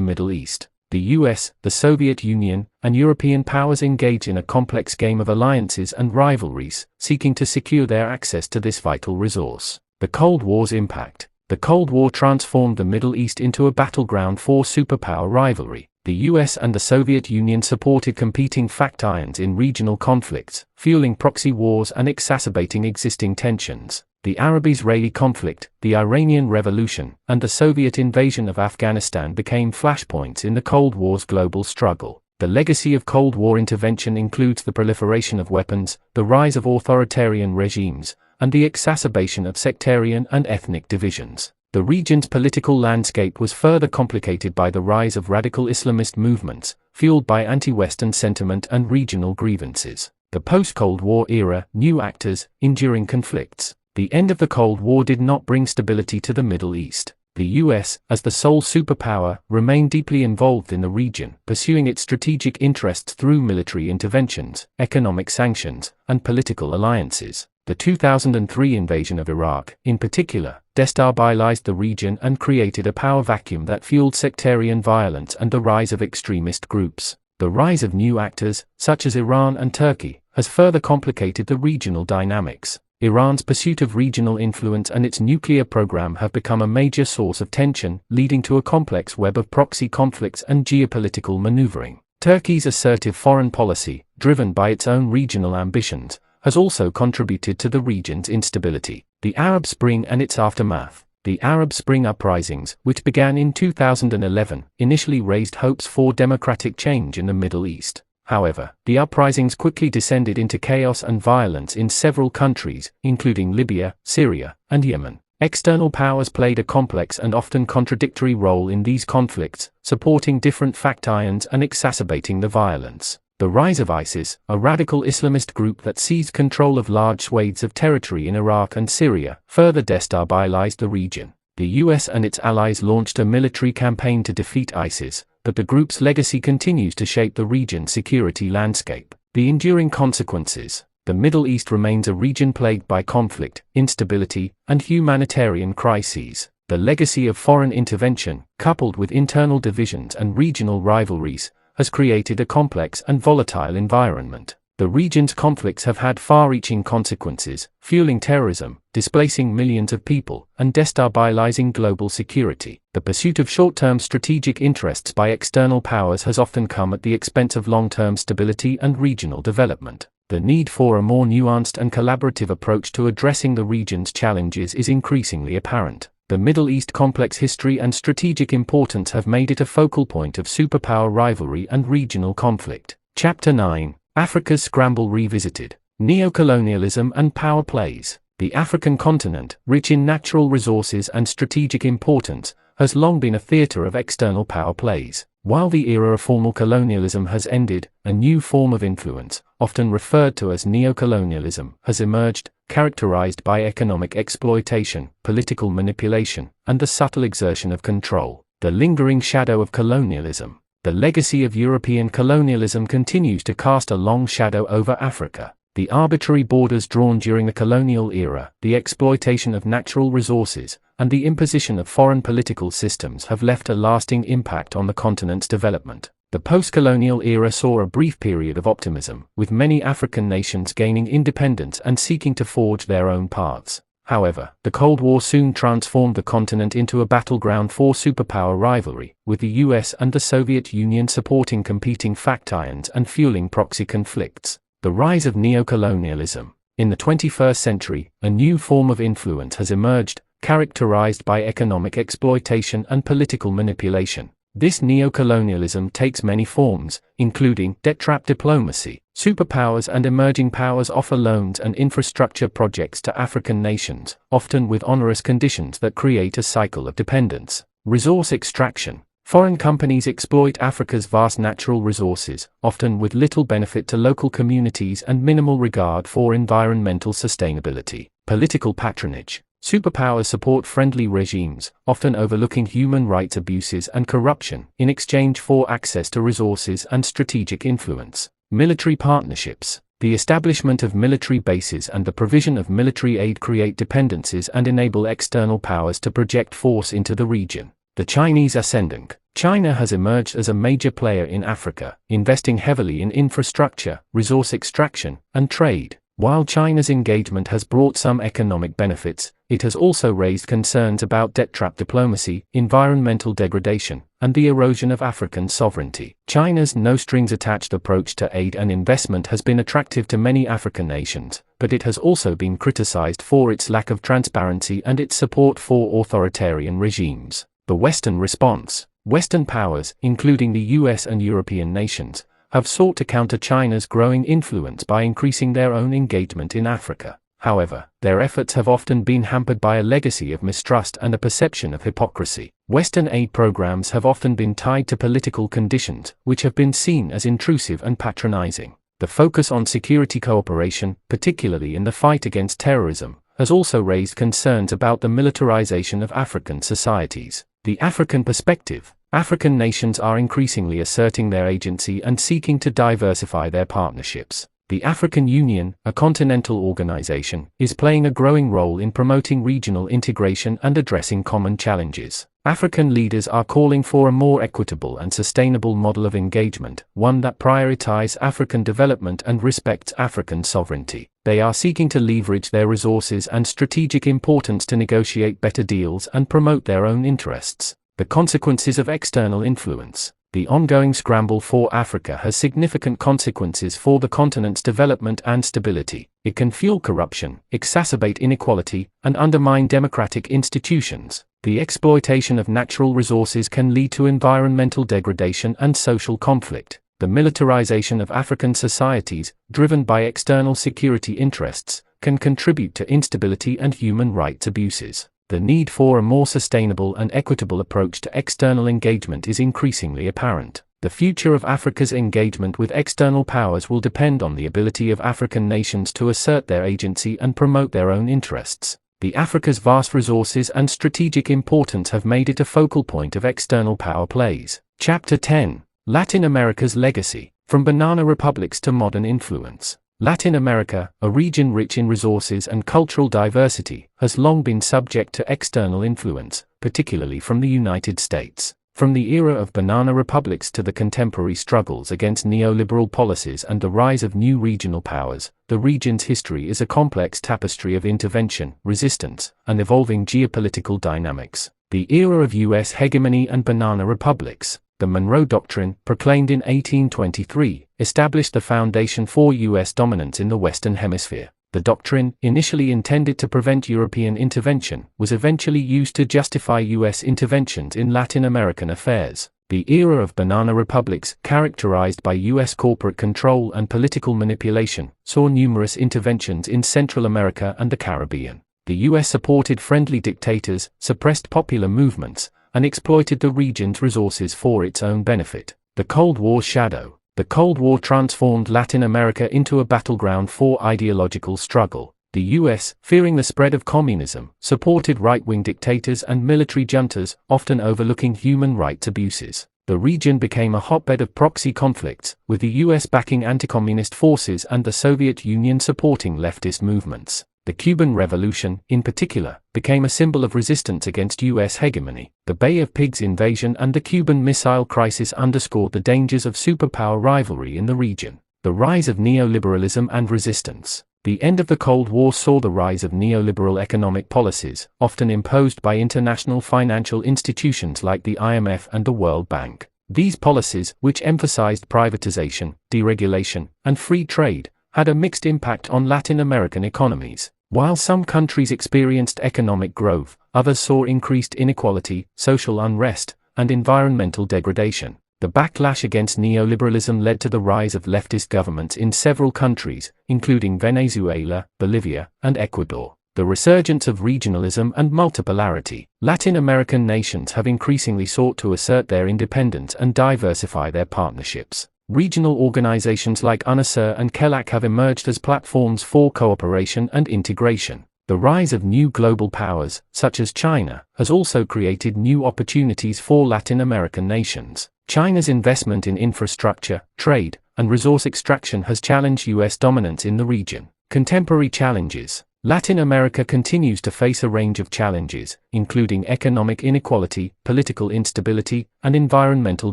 Middle East. The US, the Soviet Union, and European powers engage in a complex game of alliances and rivalries, seeking to secure their access to this vital resource. The Cold War's impact. The Cold War transformed the Middle East into a battleground for superpower rivalry. The US and the Soviet Union supported competing factions in regional conflicts, fueling proxy wars and exacerbating existing tensions. The Arab-Israeli conflict, the Iranian Revolution, and the Soviet invasion of Afghanistan became flashpoints in the Cold War's global struggle. The legacy of Cold War intervention includes the proliferation of weapons, the rise of authoritarian regimes, and the exacerbation of sectarian and ethnic divisions. The region's political landscape was further complicated by the rise of radical Islamist movements, fueled by anti-Western sentiment and regional grievances. The post-Cold War era, new actors, enduring conflicts. The end of the Cold War did not bring stability to the Middle East. The US, as the sole superpower, remained deeply involved in the region, pursuing its strategic interests through military interventions, economic sanctions, and political alliances. The 2003 invasion of Iraq, in particular, destabilized the region and created a power vacuum that fueled sectarian violence and the rise of extremist groups. The rise of new actors, such as Iran and Turkey, has further complicated the regional dynamics. Iran's pursuit of regional influence and its nuclear program have become a major source of tension, leading to a complex web of proxy conflicts and geopolitical maneuvering. Turkey's assertive foreign policy, driven by its own regional ambitions, has also contributed to the region's instability. The Arab Spring and its aftermath. The Arab Spring uprisings, which began in 2011, initially raised hopes for democratic change in the Middle East. However, the uprisings quickly descended into chaos and violence in several countries, including Libya, Syria, and Yemen. External powers played a complex and often contradictory role in these conflicts, supporting different factions and exacerbating the violence. The rise of ISIS, a radical Islamist group that seized control of large swathes of territory in Iraq and Syria, further destabilized the region. The US and its allies launched a military campaign to defeat ISIS, but the group's legacy continues to shape the region's security landscape. The enduring consequences. The Middle East remains a region plagued by conflict, instability, and humanitarian crises. The legacy of foreign intervention, coupled with internal divisions and regional rivalries, has created a complex and volatile environment. The region's conflicts have had far-reaching consequences, fueling terrorism, displacing millions of people, and destabilizing global security. The pursuit of short-term strategic interests by external powers has often come at the expense of long-term stability and regional development. The need for a more nuanced and collaborative approach to addressing the region's challenges is increasingly apparent. The Middle East complex history and strategic importance have made it a focal point of superpower rivalry and regional conflict. Chapter 9. Africa's Scramble Revisited. Neocolonialism and Power Plays. The African continent, rich in natural resources and strategic importance, has long been a theater of external power plays. While the era of formal colonialism has ended, a new form of influence, often referred to as neocolonialism, has emerged, characterized by economic exploitation, political manipulation, and the subtle exertion of control. The lingering shadow of colonialism. The legacy of European colonialism continues to cast a long shadow over Africa. The arbitrary borders drawn during the colonial era, the exploitation of natural resources, and the imposition of foreign political systems have left a lasting impact on the continent's development. The post-colonial era saw a brief period of optimism, with many African nations gaining independence and seeking to forge their own paths. However, the Cold War soon transformed the continent into a battleground for superpower rivalry, with the US and the Soviet Union supporting competing factions and fueling proxy conflicts. The rise of neocolonialism. In the 21st century, a new form of influence has emerged, characterized by economic exploitation and political manipulation. This neocolonialism takes many forms, including debt trap diplomacy. Superpowers and emerging powers offer loans and infrastructure projects to African nations, often with onerous conditions that create a cycle of dependence. Resource extraction. Foreign companies exploit Africa's vast natural resources, often with little benefit to local communities and minimal regard for environmental sustainability. Political patronage. Superpowers support friendly regimes, often overlooking human rights abuses and corruption, in exchange for access to resources and strategic influence. Military partnerships. The establishment of military bases and the provision of military aid create dependencies and enable external powers to project force into the region. The Chinese ascendant. China has emerged as a major player in Africa, investing heavily in infrastructure, resource extraction, and trade. While China's engagement has brought some economic benefits, it has also raised concerns about debt trap diplomacy, environmental degradation, and the erosion of African sovereignty. China's no-strings-attached approach to aid and investment has been attractive to many African nations, but it has also been criticized for its lack of transparency and its support for authoritarian regimes. The Western response. Western powers, including the US and European nations, have sought to counter China's growing influence by increasing their own engagement in Africa. However, their efforts have often been hampered by a legacy of mistrust and a perception of hypocrisy. Western aid programs have often been tied to political conditions, which have been seen as intrusive and patronizing. The focus on security cooperation, particularly in the fight against terrorism, has also raised concerns about the militarization of African societies. The African perspective. African nations are increasingly asserting their agency and seeking to diversify their partnerships. The African Union, a continental organization, is playing a growing role in promoting regional integration and addressing common challenges. African leaders are calling for a more equitable and sustainable model of engagement, one that prioritizes African development and respects African sovereignty. They are seeking to leverage their resources and strategic importance to negotiate better deals and promote their own interests. The consequences of external influence. The ongoing scramble for Africa has significant consequences for the continent's development and stability. It can fuel corruption, exacerbate inequality, and undermine democratic institutions. The exploitation of natural resources can lead to environmental degradation and social conflict. The militarization of African societies, driven by external security interests, can contribute to instability and human rights abuses. The need for a more sustainable and equitable approach to external engagement is increasingly apparent. The future of Africa's engagement with external powers will depend on the ability of African nations to assert their agency and promote their own interests. Africa's vast resources and strategic importance have made it a focal point of external power plays. Chapter 10. Latin America's legacy. From banana republics to modern influence. Latin America, a region rich in resources and cultural diversity, has long been subject to external influence, particularly from the United States. From the era of banana republics to the contemporary struggles against neoliberal policies and the rise of new regional powers, the region's history is a complex tapestry of intervention, resistance, and evolving geopolitical dynamics. The era of US hegemony and banana republics. The Monroe Doctrine, proclaimed in 1823, established the foundation for US dominance in the Western Hemisphere. The doctrine, initially intended to prevent European intervention, was eventually used to justify US interventions in Latin American affairs. The era of banana republics, characterized by US corporate control and political manipulation, saw numerous interventions in Central America and the Caribbean. The US supported friendly dictators, suppressed popular movements, and exploited the region's resources for its own benefit. The Cold War shadow. The Cold War transformed Latin America into a battleground for ideological struggle. The US, fearing the spread of communism, supported right-wing dictators and military juntas, often overlooking human rights abuses. The region became a hotbed of proxy conflicts, with the US backing anti-communist forces and the Soviet Union supporting leftist movements. The Cuban Revolution, in particular, became a symbol of resistance against US hegemony. The Bay of Pigs invasion and the Cuban Missile Crisis underscored the dangers of superpower rivalry in the region. The rise of neoliberalism and resistance. The end of the Cold War saw the rise of neoliberal economic policies, often imposed by international financial institutions like the IMF and the World Bank. These policies, which emphasized privatization, deregulation, and free trade, had a mixed impact on Latin American economies. While some countries experienced economic growth, others saw increased inequality, social unrest, and environmental degradation. The backlash against neoliberalism led to the rise of leftist governments in several countries, including Venezuela, Bolivia, and Ecuador. The resurgence of regionalism and multipolarity. Latin American nations have increasingly sought to assert their independence and diversify their partnerships. Regional organizations like UNASUR and CELAC have emerged as platforms for cooperation and integration. The rise of new global powers, such as China, has also created new opportunities for Latin American nations. China's investment in infrastructure, trade, and resource extraction has challenged US dominance in the region. Contemporary challenges. Latin America continues to face a range of challenges, including economic inequality, political instability, and environmental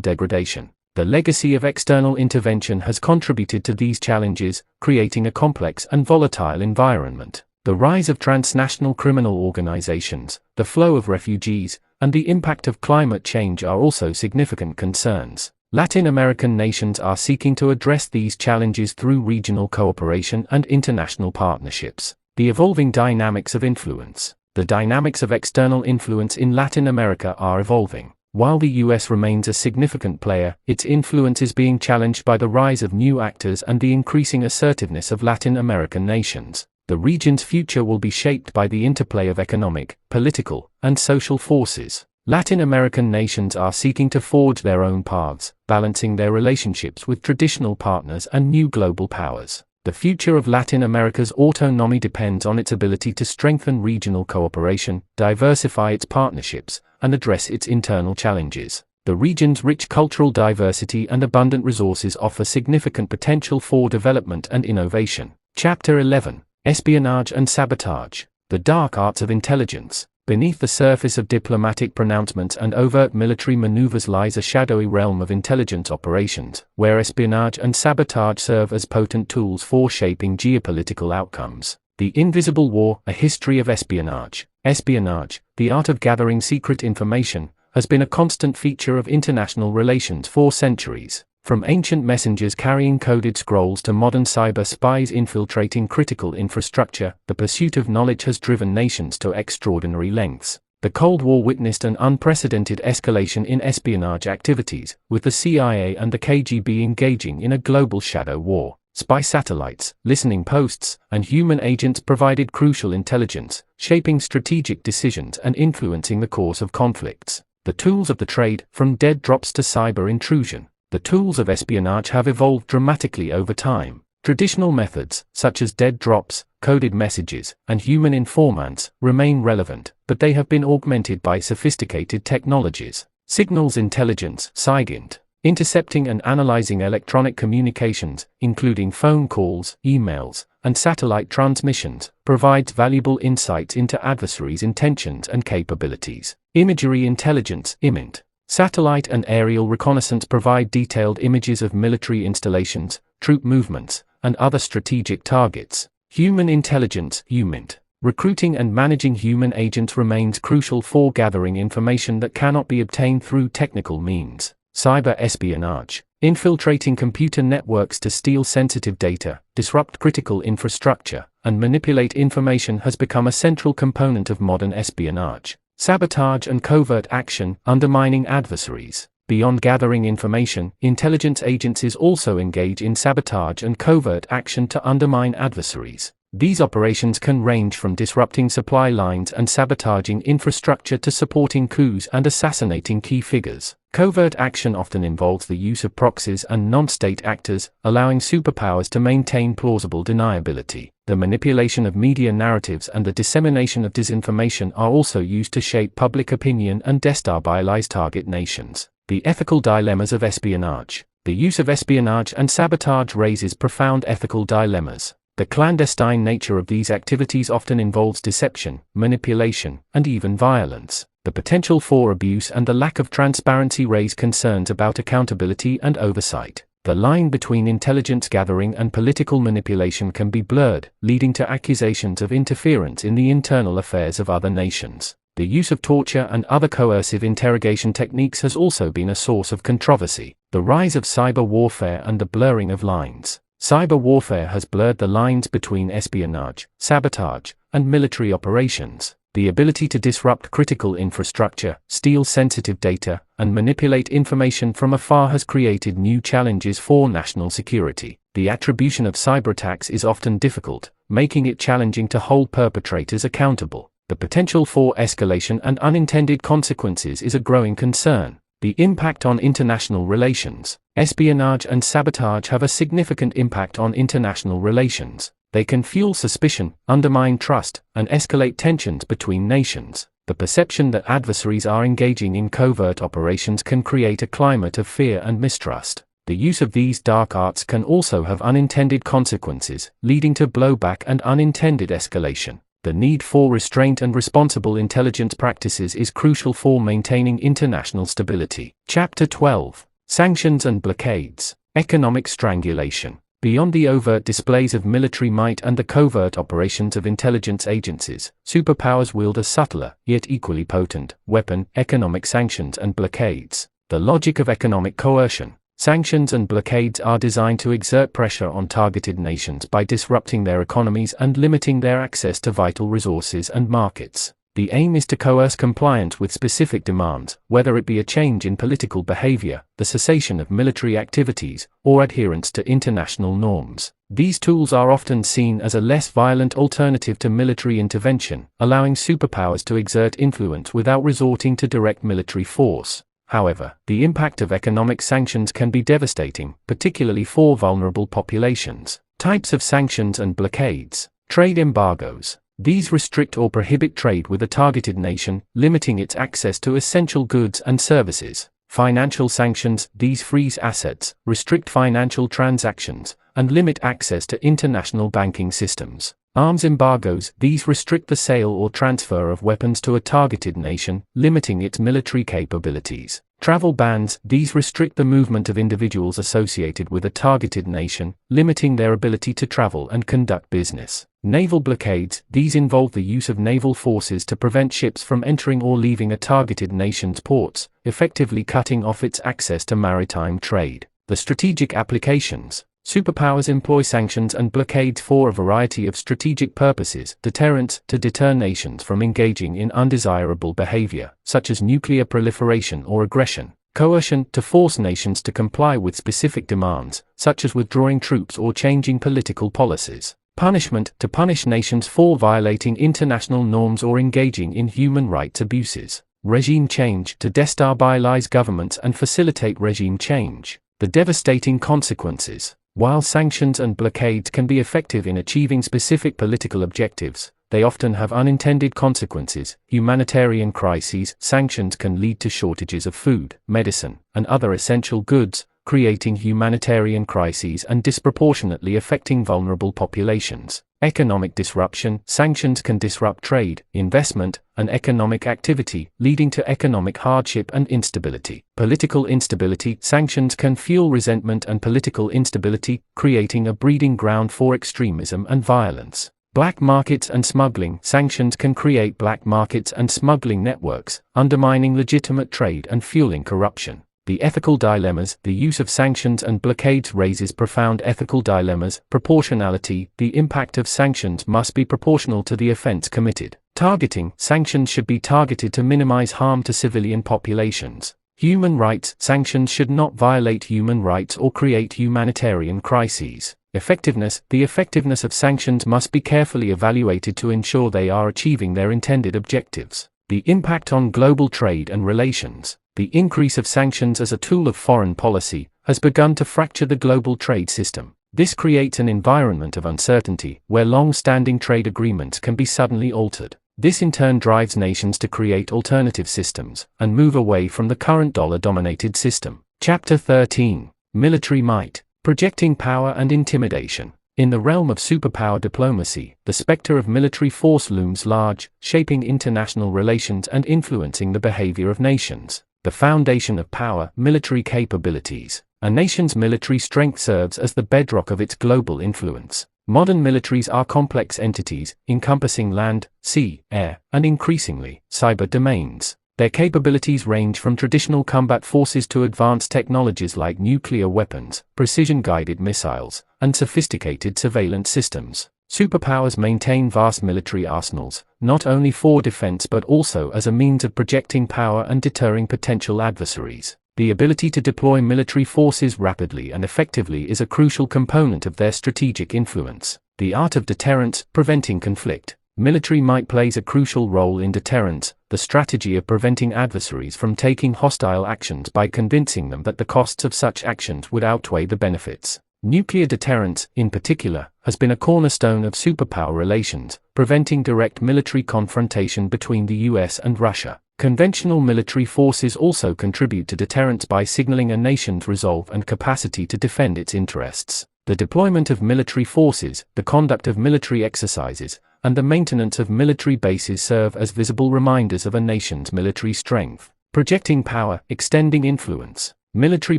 degradation. The legacy of external intervention has contributed to these challenges, creating a complex and volatile environment. The rise of transnational criminal organizations, the flow of refugees, and the impact of climate change are also significant concerns. Latin American nations are seeking to address these challenges through regional cooperation and international partnerships. The evolving dynamics of influence. The dynamics of external influence in Latin America are evolving. While the US remains a significant player, its influence is being challenged by the rise of new actors and the increasing assertiveness of Latin American nations. The region's future will be shaped by the interplay of economic, political, and social forces. Latin American nations are seeking to forge their own paths, balancing their relationships with traditional partners and new global powers. The future of Latin America's autonomy depends on its ability to strengthen regional cooperation, diversify its partnerships, and address its internal challenges. The region's rich cultural diversity and abundant resources offer significant potential for development and innovation. Chapter 11: Espionage and Sabotage. The dark arts of intelligence. Beneath the surface of diplomatic pronouncements and overt military maneuvers lies a shadowy realm of intelligence operations, where espionage and sabotage serve as potent tools for shaping geopolitical outcomes. The Invisible War: A History of Espionage. Espionage, the art of gathering secret information, has been a constant feature of international relations for centuries. From ancient messengers carrying coded scrolls to modern cyber spies infiltrating critical infrastructure, the pursuit of knowledge has driven nations to extraordinary lengths. The Cold War witnessed an unprecedented escalation in espionage activities, with the CIA and the KGB engaging in a global shadow war. Spy satellites, listening posts, and human agents provided crucial intelligence, shaping strategic decisions and influencing the course of conflicts. The tools of the trade, from dead drops to cyber intrusion. The tools of espionage have evolved dramatically over time. Traditional methods, such as dead drops, coded messages, and human informants, remain relevant, but they have been augmented by sophisticated technologies. Signals intelligence, SIGINT, intercepting and analyzing electronic communications, including phone calls, emails, and satellite transmissions, provides valuable insights into adversaries' intentions and capabilities. Imagery intelligence, IMINT. Satellite and aerial reconnaissance provide detailed images of military installations, troop movements, and other strategic targets. Human intelligence, HUMINT. Recruiting and managing human agents remains crucial for gathering information that cannot be obtained through technical means. Cyber espionage. Infiltrating computer networks to steal sensitive data, disrupt critical infrastructure, and manipulate information has become a central component of modern espionage. Sabotage and covert action, undermining adversaries. Beyond gathering information, intelligence agencies also engage in sabotage and covert action to undermine adversaries. These operations can range from disrupting supply lines and sabotaging infrastructure to supporting coups and assassinating key figures. Covert action often involves the use of proxies and non-state actors, allowing superpowers to maintain plausible deniability. The manipulation of media narratives and the dissemination of disinformation are also used to shape public opinion and destabilize target nations. The ethical dilemmas of espionage. The use of espionage and sabotage raises profound ethical dilemmas. The clandestine nature of these activities often involves deception, manipulation, and even violence. The potential for abuse and the lack of transparency raise concerns about accountability and oversight. The line between intelligence gathering and political manipulation can be blurred, leading to accusations of interference in the internal affairs of other nations. The use of torture and other coercive interrogation techniques has also been a source of controversy. The rise of cyber warfare and the blurring of lines. Cyber warfare has blurred the lines between espionage, sabotage, and military operations. The ability to disrupt critical infrastructure, steal sensitive data, and manipulate information from afar has created new challenges for national security. The attribution of cyberattacks is often difficult, making it challenging to hold perpetrators accountable. The potential for escalation and unintended consequences is a growing concern. The impact on international relations. Espionage and sabotage have a significant impact on international relations. They can fuel suspicion, undermine trust, and escalate tensions between nations. The perception that adversaries are engaging in covert operations can create a climate of fear and mistrust. The use of these dark arts can also have unintended consequences, leading to blowback and unintended escalation. The need for restraint and responsible intelligence practices is crucial for maintaining international stability. Chapter 12. Sanctions and blockades. Economic strangulation. Beyond the overt displays of military might and the covert operations of intelligence agencies, superpowers wield a subtler, yet equally potent, weapon: economic sanctions and blockades. The logic of economic coercion. Sanctions and blockades are designed to exert pressure on targeted nations by disrupting their economies and limiting their access to vital resources and markets. The aim is to coerce compliance with specific demands, whether it be a change in political behavior, the cessation of military activities, or adherence to international norms. These tools are often seen as a less violent alternative to military intervention, allowing superpowers to exert influence without resorting to direct military force. However, the impact of economic sanctions can be devastating, particularly for vulnerable populations. Types of sanctions and blockades. Trade embargoes. These restrict or prohibit trade with a targeted nation, limiting its access to essential goods and services. Financial sanctions. These freeze assets, restrict financial transactions, and limit access to international banking systems. Arms embargoes. These restrict the sale or transfer of weapons to a targeted nation, limiting its military capabilities. Travel bans. These restrict the movement of individuals associated with a targeted nation, limiting their ability to travel and conduct business. Naval blockades. These involve the use of naval forces to prevent ships from entering or leaving a targeted nation's ports, effectively cutting off its access to maritime trade. The strategic applications. Superpowers employ sanctions and blockades for a variety of strategic purposes: deterrence, to deter nations from engaging in undesirable behavior, such as nuclear proliferation or aggression; coercion, to force nations to comply with specific demands, such as withdrawing troops or changing political policies; punishment, to punish nations for violating international norms or engaging in human rights abuses; regime change, to destabilize governments and facilitate regime change. The devastating consequences. While sanctions and blockades can be effective in achieving specific political objectives, they often have unintended consequences. Humanitarian crises. Sanctions can lead to shortages of food, medicine, and other essential goods, creating humanitarian crises and disproportionately affecting vulnerable populations. Economic disruption. Sanctions can disrupt trade, investment, and economic activity, leading to economic hardship and instability. Political instability. Sanctions can fuel resentment and political instability, creating a breeding ground for extremism and violence. Black markets and smuggling. Sanctions can create black markets and smuggling networks, undermining legitimate trade and fueling corruption. The ethical dilemmas. The use of sanctions and blockades raises profound ethical dilemmas. Proportionality. The impact of sanctions must be proportional to the offense committed. Targeting. Sanctions should be targeted to minimize harm to civilian populations. Human rights. Sanctions should not violate human rights or create humanitarian crises. Effectiveness. The effectiveness of sanctions must be carefully evaluated to ensure they are achieving their intended objectives. The impact on global trade and relations. The increase of sanctions as a tool of foreign policy has begun to fracture the global trade system. This creates an environment of uncertainty, where long-standing trade agreements can be suddenly altered. This in turn drives nations to create alternative systems, and move away from the current dollar-dominated system. Chapter 13. Military might. Projecting power and intimidation. In the realm of superpower diplomacy, the specter of military force looms large, shaping international relations and influencing the behavior of nations. The foundation of power. Military capabilities. A nation's military strength serves as the bedrock of its global influence. Modern militaries are complex entities, encompassing land, sea, air, and increasingly, cyber domains. Their capabilities range from traditional combat forces to advanced technologies like nuclear weapons, precision-guided missiles, and sophisticated surveillance systems. Superpowers maintain vast military arsenals, not only for defense but also as a means of projecting power and deterring potential adversaries. The ability to deploy military forces rapidly and effectively is a crucial component of their strategic influence. The art of deterrence, preventing conflict. Military might plays a crucial role in deterrence, the strategy of preventing adversaries from taking hostile actions by convincing them that the costs of such actions would outweigh the benefits. Nuclear deterrence, in particular, has been a cornerstone of superpower relations, preventing direct military confrontation between the US and Russia. Conventional military forces also contribute to deterrence by signaling a nation's resolve and capacity to defend its interests. The deployment of military forces, the conduct of military exercises, and the maintenance of military bases serve as visible reminders of a nation's military strength. Projecting power, extending influence. Military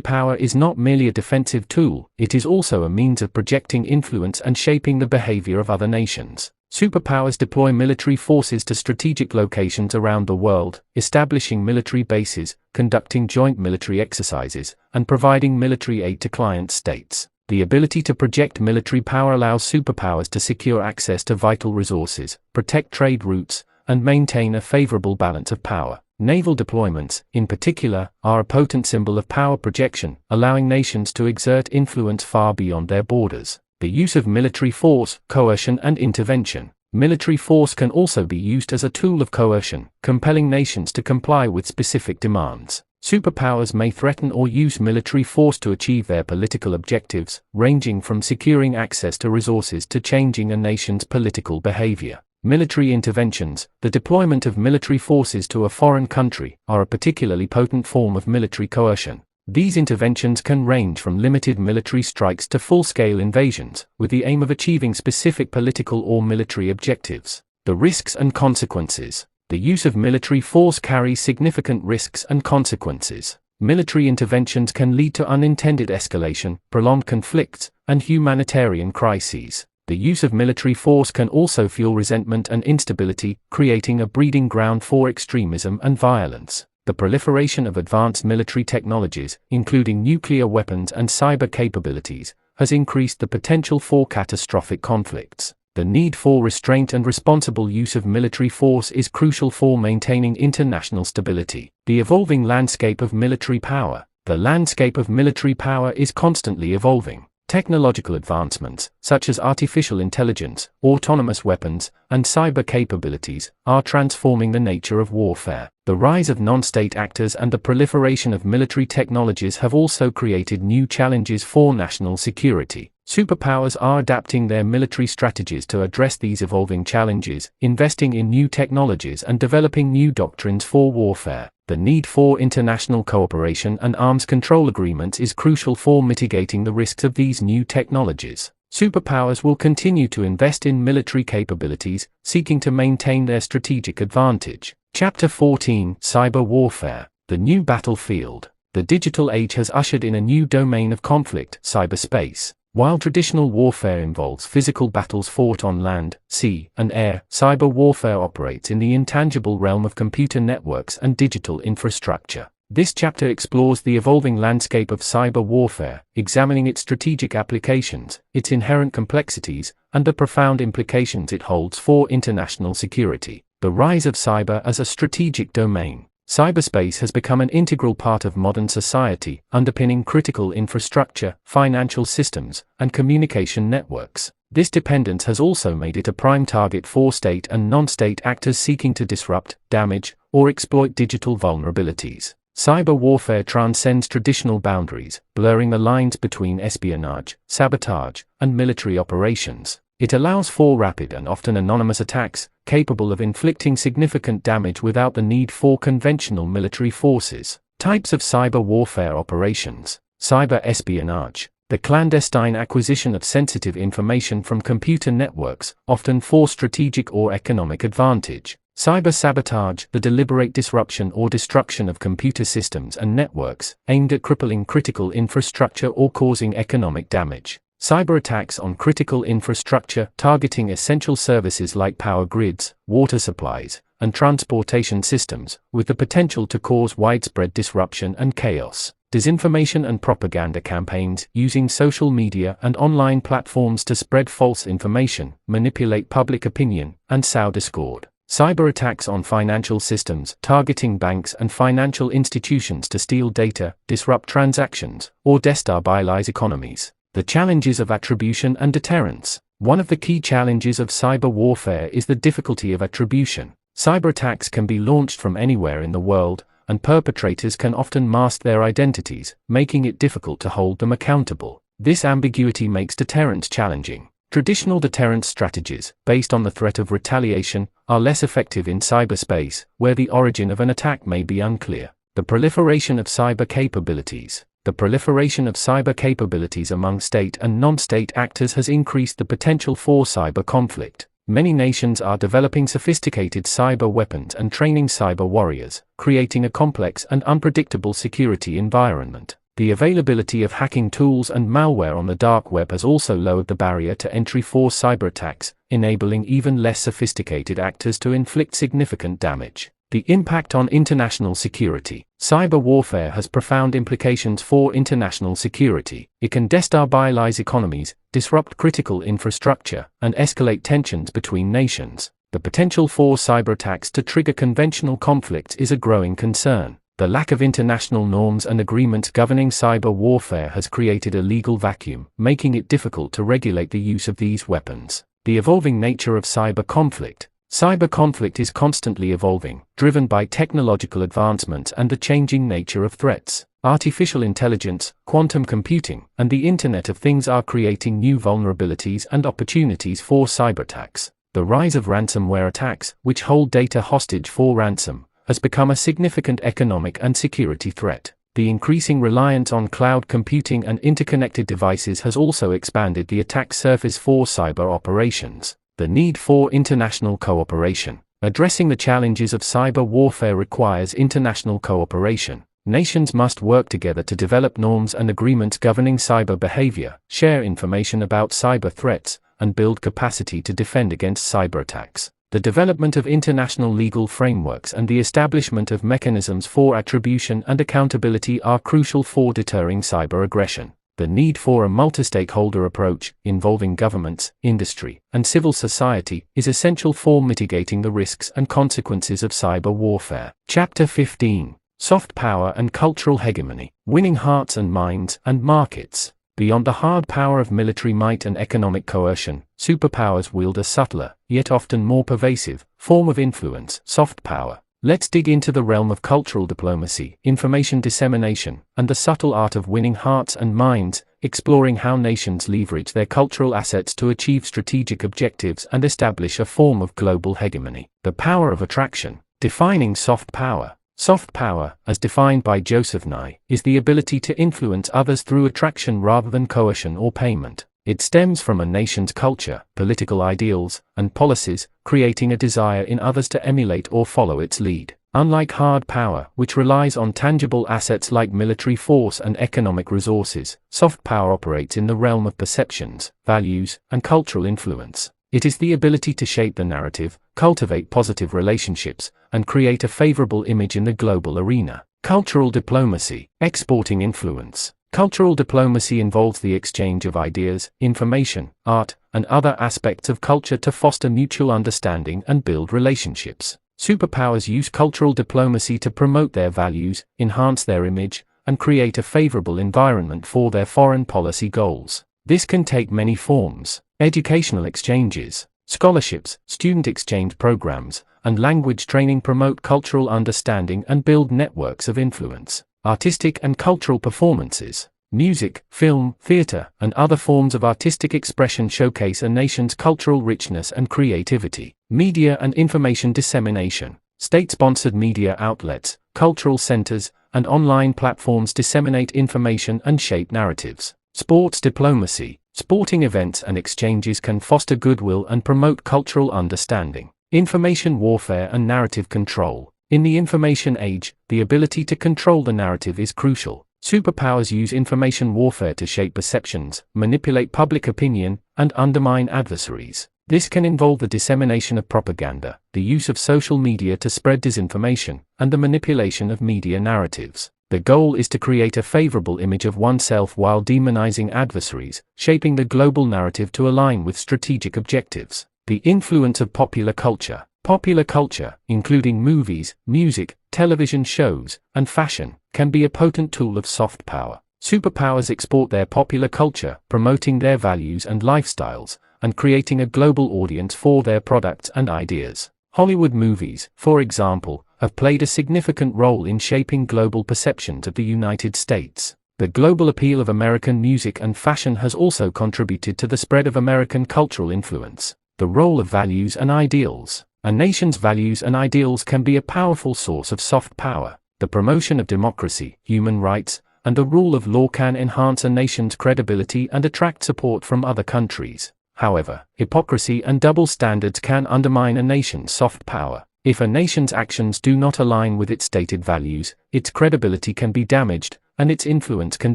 power is not merely a defensive tool, it is also a means of projecting influence and shaping the behavior of other nations. Superpowers deploy military forces to strategic locations around the world, establishing military bases, conducting joint military exercises, and providing military aid to client states. The ability to project military power allows superpowers to secure access to vital resources, protect trade routes, and maintain a favorable balance of power. Naval deployments, in particular, are a potent symbol of power projection, allowing nations to exert influence far beyond their borders. The use of military force, coercion and intervention. Military force can also be used as a tool of coercion, compelling nations to comply with specific demands. Superpowers may threaten or use military force to achieve their political objectives, ranging from securing access to resources to changing a nation's political behavior. Military interventions, the deployment of military forces to a foreign country, are a particularly potent form of military coercion. These interventions can range from limited military strikes to full-scale invasions, with the aim of achieving specific political or military objectives. The risks and consequences. The use of military force carries significant risks and consequences. Military interventions can lead to unintended escalation, prolonged conflicts, and humanitarian crises. The use of military force can also fuel resentment and instability, creating a breeding ground for extremism and violence. The proliferation of advanced military technologies, including nuclear weapons and cyber capabilities, has increased the potential for catastrophic conflicts. The need for restraint and responsible use of military force is crucial for maintaining international stability. The evolving landscape of military power. The landscape of military power is constantly evolving. Technological advancements, such as artificial intelligence, autonomous weapons, and cyber capabilities, are transforming the nature of warfare. The rise of non-state actors and the proliferation of military technologies have also created new challenges for national security. Superpowers are adapting their military strategies to address these evolving challenges, investing in new technologies and developing new doctrines for warfare. The need for international cooperation and arms control agreements is crucial for mitigating the risks of these new technologies. Superpowers will continue to invest in military capabilities, seeking to maintain their strategic advantage. Chapter 14: Cyber Warfare. The New Battlefield. The digital age has ushered in a new domain of conflict, cyberspace. While traditional warfare involves physical battles fought on land, sea, and air, cyber warfare operates in the intangible realm of computer networks and digital infrastructure. This chapter explores the evolving landscape of cyber warfare, examining its strategic applications, its inherent complexities, and the profound implications it holds for international security. The rise of cyber as a strategic domain. Cyberspace has become an integral part of modern society, underpinning critical infrastructure, financial systems, and communication networks. This dependence has also made it a prime target for state and non-state actors seeking to disrupt, damage, or exploit digital vulnerabilities. Cyber warfare transcends traditional boundaries, blurring the lines between espionage, sabotage, and military operations. It allows for rapid and often anonymous attacks, capable of inflicting significant damage without the need for conventional military forces. Types of cyber warfare operations. Cyber espionage. The clandestine acquisition of sensitive information from computer networks, often for strategic or economic advantage. Cyber sabotage. The deliberate disruption or destruction of computer systems and networks, aimed at crippling critical infrastructure or causing economic damage. Cyber attacks on critical infrastructure, targeting essential services like power grids, water supplies, and transportation systems, with the potential to cause widespread disruption and chaos. Disinformation and propaganda campaigns, using social media and online platforms to spread false information, manipulate public opinion, and sow discord. Cyber attacks on financial systems, targeting banks and financial institutions to steal data, disrupt transactions, or destabilize economies. The challenges of attribution and deterrence. One of the key challenges of cyber warfare is the difficulty of attribution. Cyber attacks can be launched from anywhere in the world, and perpetrators can often mask their identities, making it difficult to hold them accountable. This ambiguity makes deterrence challenging. Traditional deterrence strategies, based on the threat of retaliation, are less effective in cyberspace, where the origin of an attack may be unclear. The proliferation of cyber capabilities. The proliferation of cyber capabilities among state and non-state actors has increased the potential for cyber conflict. Many nations are developing sophisticated cyber weapons and training cyber warriors, creating a complex and unpredictable security environment. The availability of hacking tools and malware on the dark web has also lowered the barrier to entry for cyber attacks, enabling even less sophisticated actors to inflict significant damage. The impact on international security. Cyber warfare has profound implications for international security. It can destabilize economies, disrupt critical infrastructure, and escalate tensions between nations. The potential for cyber attacks to trigger conventional conflicts is a growing concern. The lack of international norms and agreements governing cyber warfare has created a legal vacuum, making it difficult to regulate the use of these weapons. The evolving nature of cyber conflict. Cyber conflict is constantly evolving, driven by technological advancements and the changing nature of threats. Artificial intelligence, quantum computing, and the Internet of Things are creating new vulnerabilities and opportunities for cyberattacks. The rise of ransomware attacks, which hold data hostage for ransom, has become a significant economic and security threat. The increasing reliance on cloud computing and interconnected devices has also expanded the attack surface for cyber operations. The need for international cooperation. Addressing the challenges of cyber warfare requires international cooperation. Nations must work together to develop norms and agreements governing cyber behavior, share information about cyber threats, and build capacity to defend against cyber attacks. The development of international legal frameworks and the establishment of mechanisms for attribution and accountability are crucial for deterring cyber aggression. The need for a multi-stakeholder approach, involving governments, industry, and civil society, is essential for mitigating the risks and consequences of cyber warfare. Chapter 15. Soft Power and Cultural Hegemony. Winning Hearts and Minds and Markets. Beyond the hard power of military might and economic coercion, superpowers wield a subtler, yet often more pervasive, form of influence, soft power. Let's dig into the realm of cultural diplomacy, information dissemination, and the subtle art of winning hearts and minds, exploring how nations leverage their cultural assets to achieve strategic objectives and establish a form of global hegemony. The power of attraction. Defining soft power. Soft power, as defined by Joseph Nye, is the ability to influence others through attraction rather than coercion or payment. It stems from a nation's culture, political ideals, and policies, creating a desire in others to emulate or follow its lead. Unlike hard power, which relies on tangible assets like military force and economic resources, soft power operates in the realm of perceptions, values, and cultural influence. It is the ability to shape the narrative, cultivate positive relationships, and create a favorable image in the global arena. Cultural diplomacy. Exporting influence. Cultural diplomacy involves the exchange of ideas, information, art, and other aspects of culture to foster mutual understanding and build relationships. Superpowers use cultural diplomacy to promote their values, enhance their image, and create a favorable environment for their foreign policy goals. This can take many forms. Educational exchanges, scholarships, student exchange programs, and language training promote cultural understanding and build networks of influence. Artistic and cultural performances. Music, film, theater, and other forms of artistic expression showcase a nation's cultural richness and creativity. Media and information dissemination. State-sponsored media outlets, cultural centers, and online platforms disseminate information and shape narratives. Sports diplomacy. Sporting events and exchanges can foster goodwill and promote cultural understanding. Information warfare and narrative control. In the information age, the ability to control the narrative is crucial. Superpowers use information warfare to shape perceptions, manipulate public opinion, and undermine adversaries. This can involve the dissemination of propaganda, the use of social media to spread disinformation, and the manipulation of media narratives. The goal is to create a favorable image of oneself while demonizing adversaries, shaping the global narrative to align with strategic objectives. The influence of popular culture. Popular culture, including movies, music, television shows, and fashion, can be a potent tool of soft power. Superpowers export their popular culture, promoting their values and lifestyles, and creating a global audience for their products and ideas. Hollywood movies, for example, have played a significant role in shaping global perceptions of the United States. The global appeal of American music and fashion has also contributed to the spread of American cultural influence. The role of values and ideals. A nation's values and ideals can be a powerful source of soft power. The promotion of democracy, human rights, and the rule of law can enhance a nation's credibility and attract support from other countries. However, hypocrisy and double standards can undermine a nation's soft power. If a nation's actions do not align with its stated values, its credibility can be damaged, and its influence can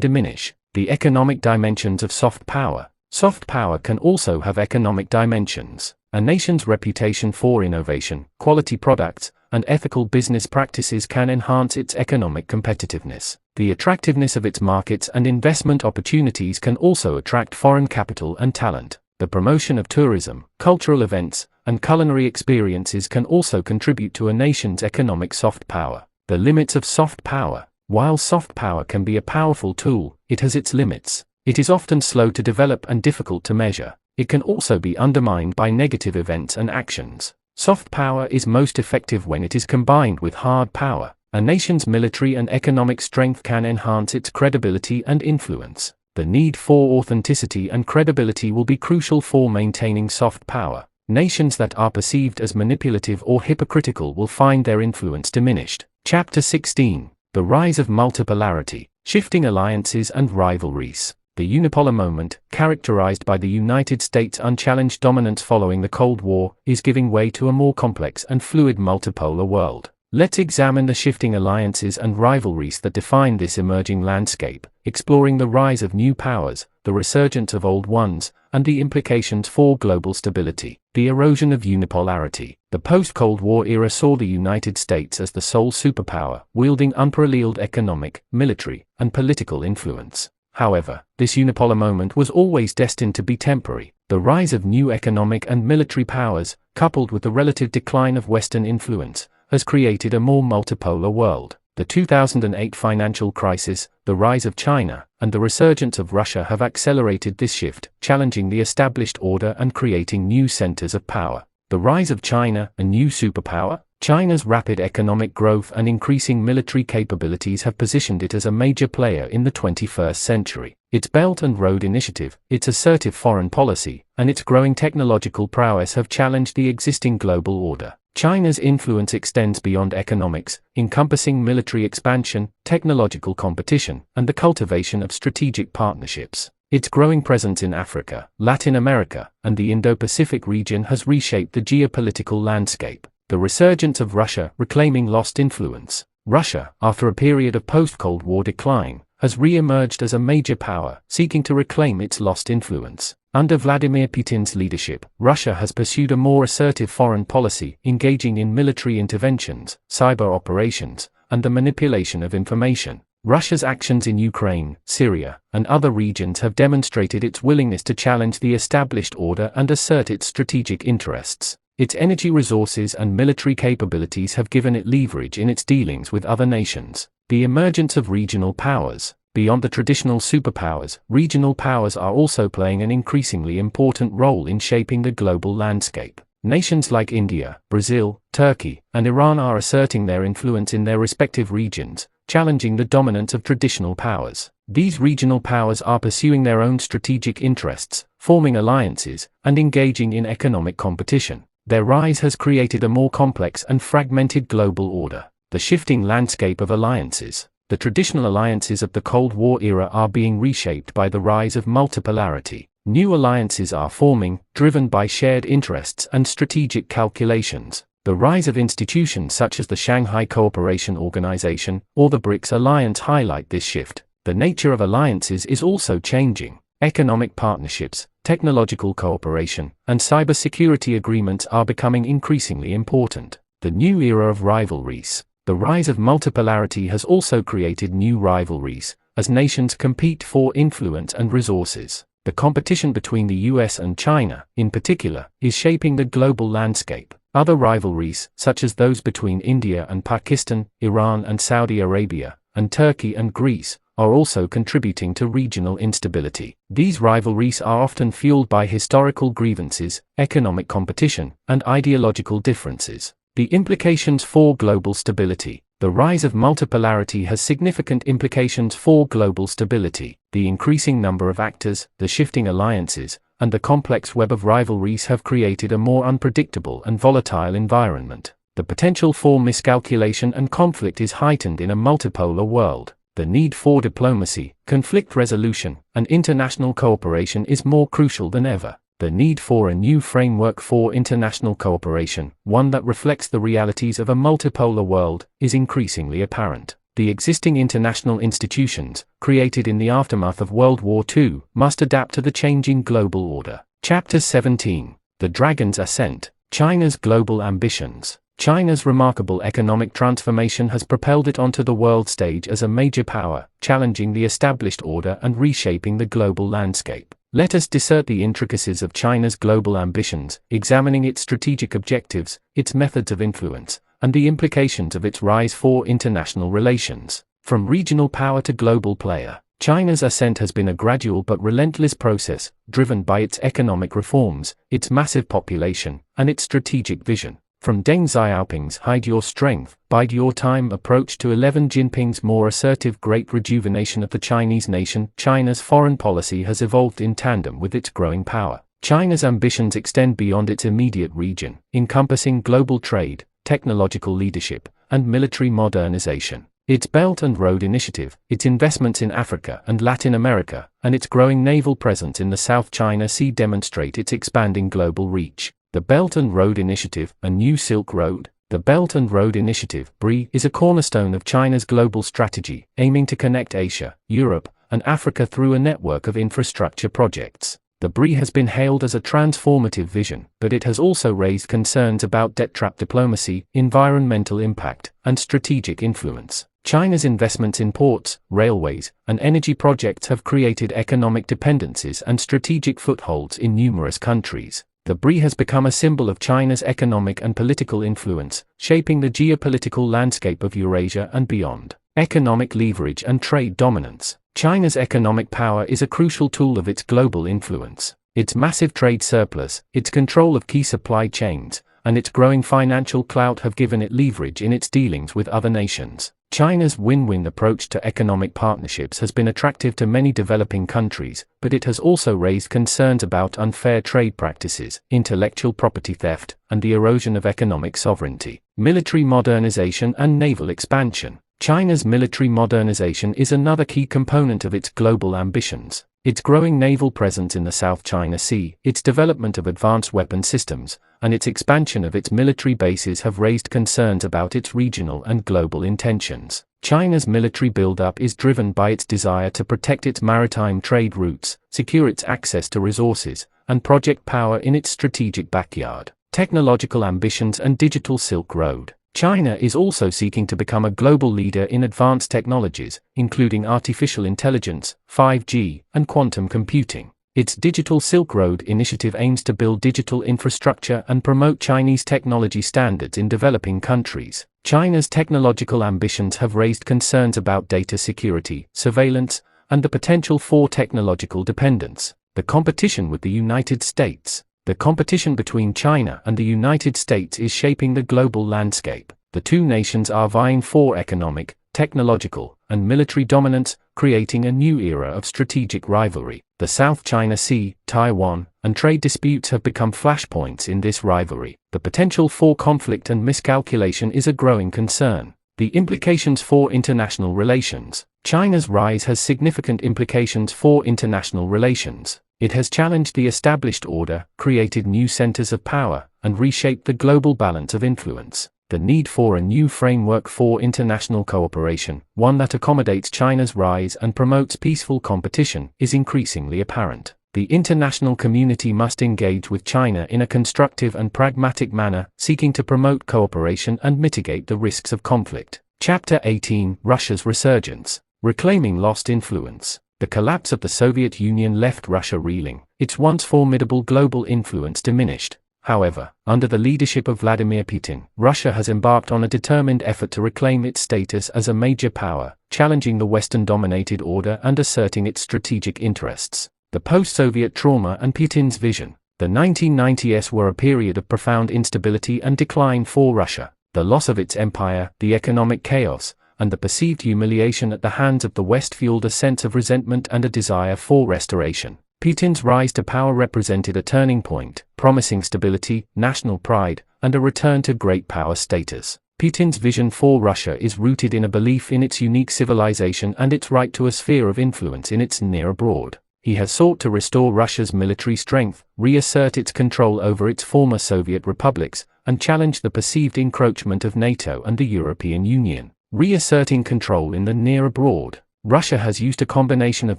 diminish. The economic dimensions of soft power. Soft power can also have economic dimensions. A nation's reputation for innovation, quality products, and ethical business practices can enhance its economic competitiveness. The attractiveness of its markets and investment opportunities can also attract foreign capital and talent. The promotion of tourism, cultural events, and culinary experiences can also contribute to a nation's economic soft power. The limits of soft power. While soft power can be a powerful tool, it has its limits. It is often slow to develop and difficult to measure. It can also be undermined by negative events and actions. Soft power is most effective when it is combined with hard power. A nation's military and economic strength can enhance its credibility and influence. The need for authenticity and credibility will be crucial for maintaining soft power. Nations that are perceived as manipulative or hypocritical will find their influence diminished. Chapter 16. The Rise of Multipolarity, Shifting Alliances and Rivalries. The unipolar moment, characterized by the United States' unchallenged dominance following the Cold War, is giving way to a more complex and fluid multipolar world. Let's examine the shifting alliances and rivalries that define this emerging landscape, exploring the rise of new powers, the resurgence of old ones, and the implications for global stability. The erosion of unipolarity. The post-Cold War era saw the United States as the sole superpower, wielding unparalleled economic, military, and political influence. However, this unipolar moment was always destined to be temporary. The rise of new economic and military powers, coupled with the relative decline of Western influence, has created a more multipolar world. The 2008 financial crisis, the rise of China, and the resurgence of Russia have accelerated this shift, challenging the established order and creating new centers of power. The rise of China, a new superpower. China's rapid economic growth and increasing military capabilities have positioned it as a major player in the 21st century. Its Belt and Road Initiative, its assertive foreign policy, and its growing technological prowess have challenged the existing global order. China's influence extends beyond economics, encompassing military expansion, technological competition, and the cultivation of strategic partnerships. Its growing presence in Africa, Latin America, and the Indo-Pacific region has reshaped the geopolitical landscape. The resurgence of Russia, reclaiming lost influence. Russia, after a period of post-Cold War decline, has re-emerged as a major power, seeking to reclaim its lost influence. Under Vladimir Putin's leadership, Russia has pursued a more assertive foreign policy, engaging in military interventions, cyber operations, and the manipulation of information. Russia's actions in Ukraine, Syria, and other regions have demonstrated its willingness to challenge the established order and assert its strategic interests. Its energy resources and military capabilities have given it leverage in its dealings with other nations. The emergence of regional powers. Beyond the traditional superpowers, regional powers are also playing an increasingly important role in shaping the global landscape. Nations like India, Brazil, Turkey, and Iran are asserting their influence in their respective regions, challenging the dominance of traditional powers. These regional powers are pursuing their own strategic interests, forming alliances, and engaging in economic competition. Their rise has created a more complex and fragmented global order. The shifting landscape of alliances. The traditional alliances of the Cold War era are being reshaped by the rise of multipolarity. New alliances are forming, driven by shared interests and strategic calculations. The rise of institutions such as the Shanghai Cooperation Organization or the BRICS alliance highlight this shift. The nature of alliances is also changing. Economic partnerships, technological cooperation, and cybersecurity agreements are becoming increasingly important. The new era of rivalries. The rise of multipolarity has also created new rivalries, as nations compete for influence and resources. The competition between the US and China, in particular, is shaping the global landscape. Other rivalries, such as those between India and Pakistan, Iran and Saudi Arabia, and Turkey and Greece, are also contributing to regional instability. These rivalries are often fueled by historical grievances, economic competition, and ideological differences. The implications for global stability. The rise of multipolarity has significant implications for global stability. The increasing number of actors, the shifting alliances, and the complex web of rivalries have created a more unpredictable and volatile environment. The potential for miscalculation and conflict is heightened in a multipolar world. The need for diplomacy, conflict resolution, and international cooperation is more crucial than ever. The need for a new framework for international cooperation, one that reflects the realities of a multipolar world, is increasingly apparent. The existing international institutions, created in the aftermath of World War II, must adapt to the changing global order. Chapter 17. The Dragon's Ascent. China's Global Ambitions. China's remarkable economic transformation has propelled it onto the world stage as a major power, challenging the established order and reshaping the global landscape. Let us dissect the intricacies of China's global ambitions, examining its strategic objectives, its methods of influence, and the implications of its rise for international relations. From regional power to global player, China's ascent has been a gradual but relentless process, driven by its economic reforms, its massive population, and its strategic vision. From Deng Xiaoping's "hide your strength, bide your time" approach to Xi Jinping's more assertive great rejuvenation of the Chinese nation, China's foreign policy has evolved in tandem with its growing power. China's ambitions extend beyond its immediate region, encompassing global trade, technological leadership, and military modernization. Its Belt and Road Initiative, its investments in Africa and Latin America, and its growing naval presence in the South China Sea demonstrate its expanding global reach. The Belt and Road Initiative, a new Silk Road. The Belt and Road Initiative (BRI) is a cornerstone of China's global strategy, aiming to connect Asia, Europe, and Africa through a network of infrastructure projects. The BRI has been hailed as a transformative vision, but it has also raised concerns about debt trap diplomacy, environmental impact, and strategic influence. China's investments in ports, railways, and energy projects have created economic dependencies and strategic footholds in numerous countries. The BRI has become a symbol of China's economic and political influence, shaping the geopolitical landscape of Eurasia and beyond. Economic leverage and trade dominance. China's economic power is a crucial tool of its global influence. Its massive trade surplus, its control of key supply chains, and its growing financial clout have given it leverage in its dealings with other nations. China's win-win approach to economic partnerships has been attractive to many developing countries, but it has also raised concerns about unfair trade practices, intellectual property theft, and the erosion of economic sovereignty. Military modernization and naval expansion. China's military modernization is another key component of its global ambitions. Its growing naval presence in the South China Sea, its development of advanced weapon systems, and its expansion of its military bases have raised concerns about its regional and global intentions. China's military buildup is driven by its desire to protect its maritime trade routes, secure its access to resources, and project power in its strategic backyard. Technological ambitions and digital Silk Road. China is also seeking to become a global leader in advanced technologies, including artificial intelligence, 5G, and quantum computing. Its Digital Silk Road initiative aims to build digital infrastructure and promote Chinese technology standards in developing countries. China's technological ambitions have raised concerns about data security, surveillance, and the potential for technological dependence. The competition with the United States. The competition between China and the United States is shaping the global landscape. The two nations are vying for economic, technological, and military dominance, creating a new era of strategic rivalry. The South China Sea, Taiwan, and trade disputes have become flashpoints in this rivalry. The potential for conflict and miscalculation is a growing concern. The implications for international relations. China's rise has significant implications for international relations. It has challenged the established order, created new centers of power, and reshaped the global balance of influence. The need for a new framework for international cooperation, one that accommodates China's rise and promotes peaceful competition, is increasingly apparent. The international community must engage with China in a constructive and pragmatic manner, seeking to promote cooperation and mitigate the risks of conflict. Chapter 18. Russia's Resurgence. Reclaiming lost influence. The collapse of the Soviet Union left Russia reeling, its once formidable global influence diminished. However, under the leadership of Vladimir Putin, Russia has embarked on a determined effort to reclaim its status as a major power, challenging the Western-dominated order and asserting its strategic interests. The post-Soviet trauma and Putin's vision. The 1990s were a period of profound instability and decline for Russia. The loss of its empire, the economic chaos, and the perceived humiliation at the hands of the West fueled a sense of resentment and a desire for restoration. Putin's rise to power represented a turning point, promising stability, national pride, and a return to great power status. Putin's vision for Russia is rooted in a belief in its unique civilization and its right to a sphere of influence in its near abroad. He has sought to restore Russia's military strength, reassert its control over its former Soviet republics, and challenge the perceived encroachment of NATO and the European Union. Reasserting control in the near abroad. Russia has used a combination of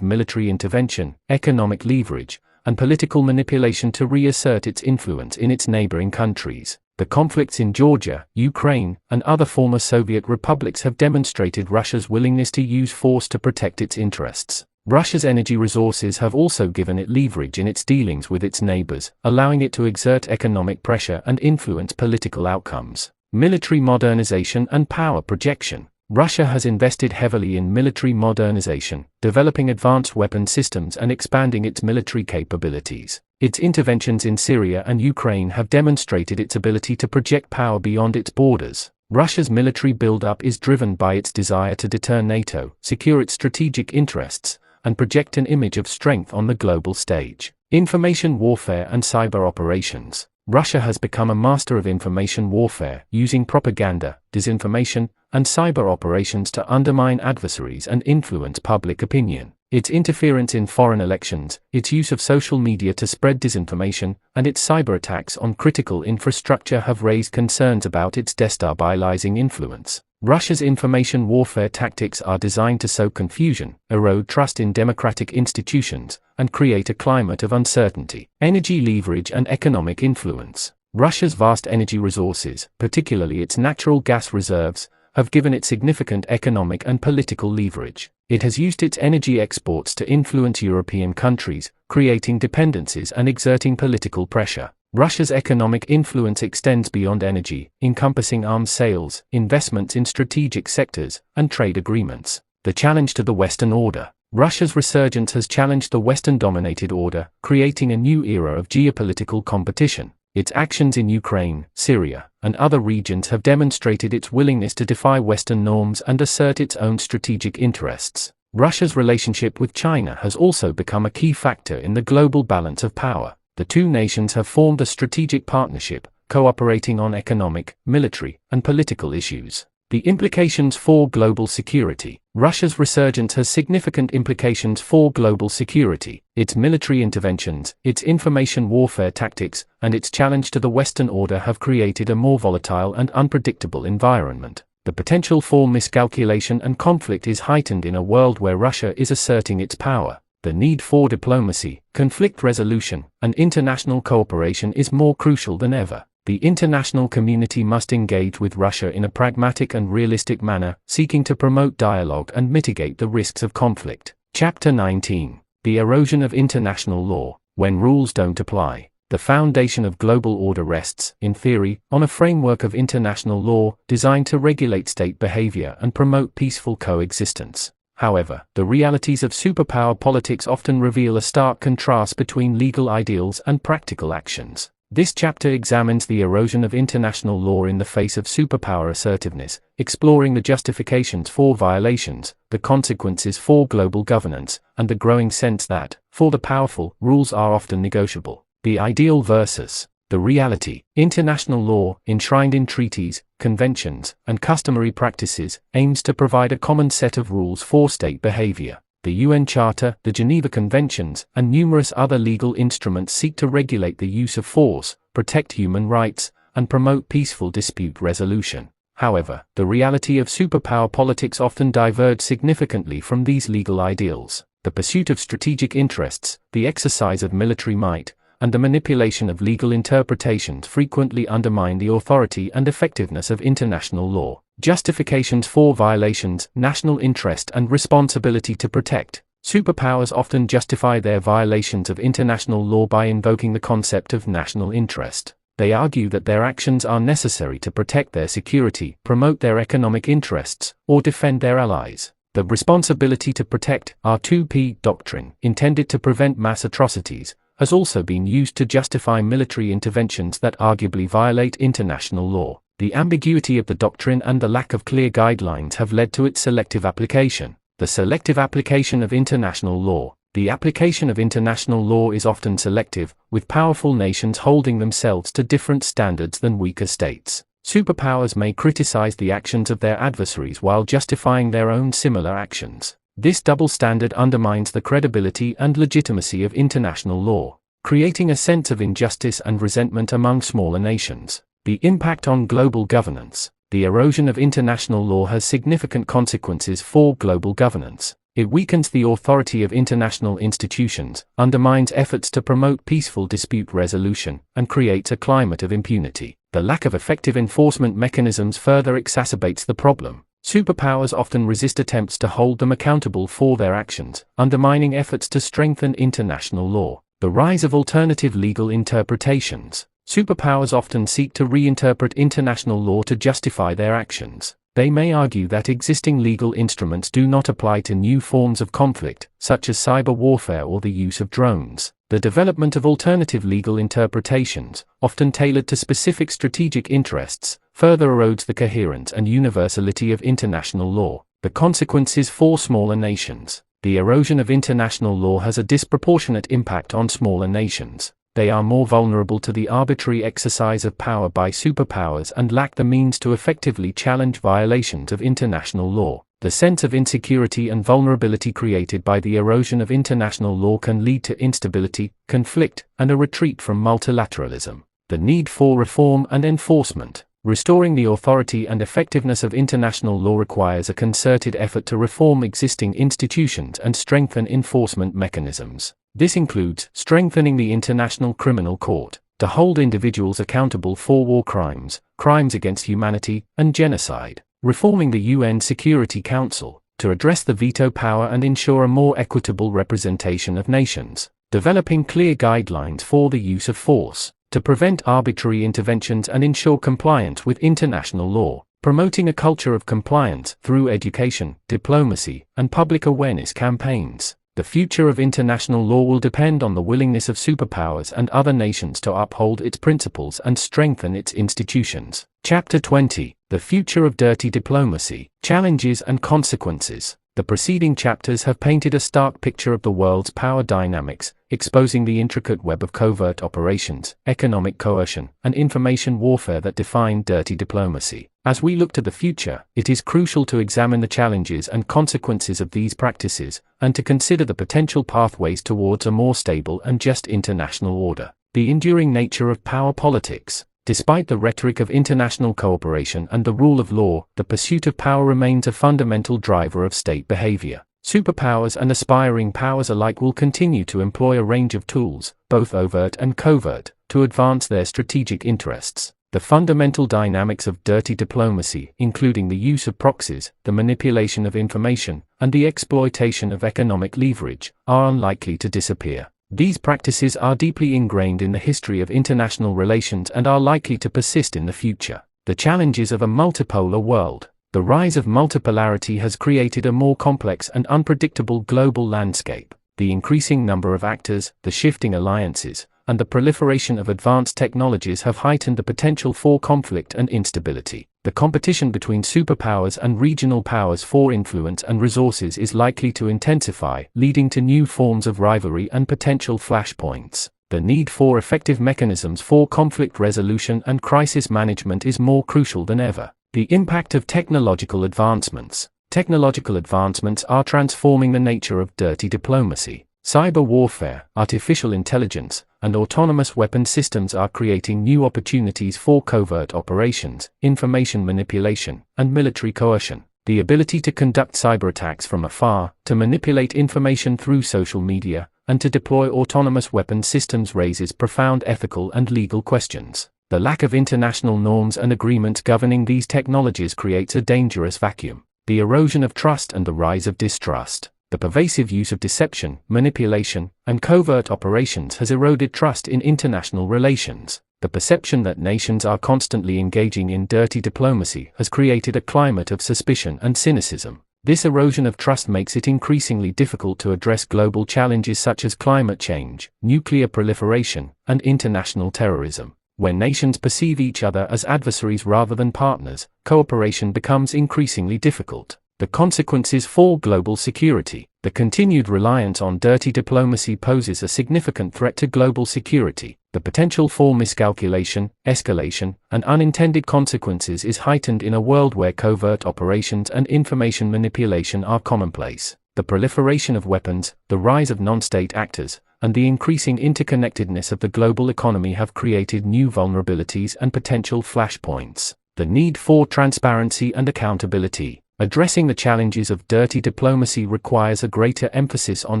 military intervention, economic leverage, and political manipulation to reassert its influence in its neighboring countries. The conflicts in Georgia, Ukraine, and other former Soviet republics have demonstrated Russia's willingness to use force to protect its interests. Russia's energy resources have also given it leverage in its dealings with its neighbors, allowing it to exert economic pressure and influence political outcomes. Military modernization and power projection. Russia has invested heavily in military modernization, developing advanced weapon systems and expanding its military capabilities. Its interventions in Syria and Ukraine have demonstrated its ability to project power beyond its borders. Russia's military buildup is driven by its desire to deter NATO, secure its strategic interests, and project an image of strength on the global stage. Information warfare and cyber operations. Russia has become a master of information warfare, using propaganda, disinformation, and cyber operations to undermine adversaries and influence public opinion. Its interference in foreign elections, its use of social media to spread disinformation, and its cyber attacks on critical infrastructure have raised concerns about its destabilizing influence. Russia's information warfare tactics are designed to sow confusion, erode trust in democratic institutions, and create a climate of uncertainty. Energy leverage and economic influence. Russia's vast energy resources, particularly its natural gas reserves, have given it significant economic and political leverage. It has used its energy exports to influence European countries, creating dependencies and exerting political pressure. Russia's economic influence extends beyond energy, encompassing arms sales, investments in strategic sectors, and trade agreements. The challenge to the Western order. Russia's resurgence has challenged the Western-dominated order, creating a new era of geopolitical competition. Its actions in Ukraine, Syria, and other regions have demonstrated its willingness to defy Western norms and assert its own strategic interests. Russia's relationship with China has also become a key factor in the global balance of power. The two nations have formed a strategic partnership, cooperating on economic, military, and political issues. The implications for global security. Russia's resurgence has significant implications for global security. Its military interventions, its information warfare tactics, and its challenge to the Western order have created a more volatile and unpredictable environment. The potential for miscalculation and conflict is heightened in a world where Russia is asserting its power. The need for diplomacy, conflict resolution, and international cooperation is more crucial than ever. The international community must engage with Russia in a pragmatic and realistic manner, seeking to promote dialogue and mitigate the risks of conflict. Chapter 19. The erosion of international law. When rules don't apply. The foundation of global order rests, in theory, on a framework of international law designed to regulate state behavior and promote peaceful coexistence. However, the realities of superpower politics often reveal a stark contrast between legal ideals and practical actions. This chapter examines the erosion of international law in the face of superpower assertiveness, exploring the justifications for violations, the consequences for global governance, and the growing sense that, for the powerful, rules are often negotiable. The ideal versus the reality. International law, enshrined in treaties, conventions, and customary practices, aims to provide a common set of rules for state behavior. The UN Charter, the Geneva Conventions, and numerous other legal instruments seek to regulate the use of force, protect human rights, and promote peaceful dispute resolution. However, the reality of superpower politics often diverges significantly from these legal ideals. The pursuit of strategic interests, the exercise of military might, and the manipulation of legal interpretations frequently undermine the authority and effectiveness of international law. Justifications for violations, national interest and responsibility to protect. Superpowers often justify their violations of international law by invoking the concept of national interest. They argue that their actions are necessary to protect their security, promote their economic interests, or defend their allies. The responsibility to protect, R2P doctrine, intended to prevent mass atrocities, has also been used to justify military interventions that arguably violate international law. The ambiguity of the doctrine and the lack of clear guidelines have led to its selective application. The selective application of international law. The application of international law is often selective, with powerful nations holding themselves to different standards than weaker states. Superpowers may criticize the actions of their adversaries while justifying their own similar actions. This double standard undermines the credibility and legitimacy of international law, creating a sense of injustice and resentment among smaller nations. The impact on global governance. The erosion of international law has significant consequences for global governance. It weakens the authority of international institutions, undermines efforts to promote peaceful dispute resolution, and creates a climate of impunity. The lack of effective enforcement mechanisms further exacerbates the problem. Superpowers often resist attempts to hold them accountable for their actions, undermining efforts to strengthen international law. The rise of alternative legal interpretations. Superpowers often seek to reinterpret international law to justify their actions. They may argue that existing legal instruments do not apply to new forms of conflict, such as cyber warfare or the use of drones. The development of alternative legal interpretations, often tailored to specific strategic interests, further erodes the coherence and universality of international law. The consequences for smaller nations. The erosion of international law has a disproportionate impact on smaller nations. They are more vulnerable to the arbitrary exercise of power by superpowers and lack the means to effectively challenge violations of international law. The sense of insecurity and vulnerability created by the erosion of international law can lead to instability, conflict, and a retreat from multilateralism. The need for reform and enforcement. Restoring the authority and effectiveness of international law requires a concerted effort to reform existing institutions and strengthen enforcement mechanisms. This includes strengthening the International Criminal Court to hold individuals accountable for war crimes, crimes against humanity, and genocide. Reforming the UN Security Council to address the veto power and ensure a more equitable representation of nations. Developing clear guidelines for the use of force to prevent arbitrary interventions and ensure compliance with international law. Promoting a culture of compliance through education, diplomacy, and public awareness campaigns. The future of international law will depend on the willingness of superpowers and other nations to uphold its principles and strengthen its institutions. Chapter 20. The Future of Dirty Diplomacy, Challenges and Consequences. The preceding chapters have painted a stark picture of the world's power dynamics, exposing the intricate web of covert operations, economic coercion, and information warfare that define dirty diplomacy. As we look to the future, it is crucial to examine the challenges and consequences of these practices, and to consider the potential pathways towards a more stable and just international order. The enduring nature of power politics. Despite the rhetoric of international cooperation and the rule of law, the pursuit of power remains a fundamental driver of state behavior. Superpowers and aspiring powers alike will continue to employ a range of tools, both overt and covert, to advance their strategic interests. The fundamental dynamics of dirty diplomacy, including the use of proxies, the manipulation of information, and the exploitation of economic leverage, are unlikely to disappear. These practices are deeply ingrained in the history of international relations and are likely to persist in the future. The challenges of a multipolar world. The rise of multipolarity has created a more complex and unpredictable global landscape. The increasing number of actors, the shifting alliances, and the proliferation of advanced technologies have heightened the potential for conflict and instability. The competition between superpowers and regional powers for influence and resources is likely to intensify, leading to new forms of rivalry and potential flashpoints. The need for effective mechanisms for conflict resolution and crisis management is more crucial than ever. The impact of technological advancements. Technological advancements are transforming the nature of dirty diplomacy. Cyber warfare, artificial intelligence, and autonomous weapon systems are creating new opportunities for covert operations, information manipulation, and military coercion. The ability to conduct cyber attacks from afar, to manipulate information through social media, and to deploy autonomous weapon systems raises profound ethical and legal questions. The lack of international norms and agreements governing these technologies creates a dangerous vacuum. The erosion of trust and the rise of distrust. The pervasive use of deception, manipulation, and covert operations has eroded trust in international relations. The perception that nations are constantly engaging in dirty diplomacy has created a climate of suspicion and cynicism. This erosion of trust makes it increasingly difficult to address global challenges such as climate change, nuclear proliferation, and international terrorism. When nations perceive each other as adversaries rather than partners, cooperation becomes increasingly difficult. The consequences for global security. The continued reliance on dirty diplomacy poses a significant threat to global security. The potential for miscalculation, escalation, and unintended consequences is heightened in a world where covert operations and information manipulation are commonplace. The proliferation of weapons, the rise of non-state actors, and the increasing interconnectedness of the global economy have created new vulnerabilities and potential flashpoints. The need for transparency and accountability. Addressing the challenges of dirty diplomacy requires a greater emphasis on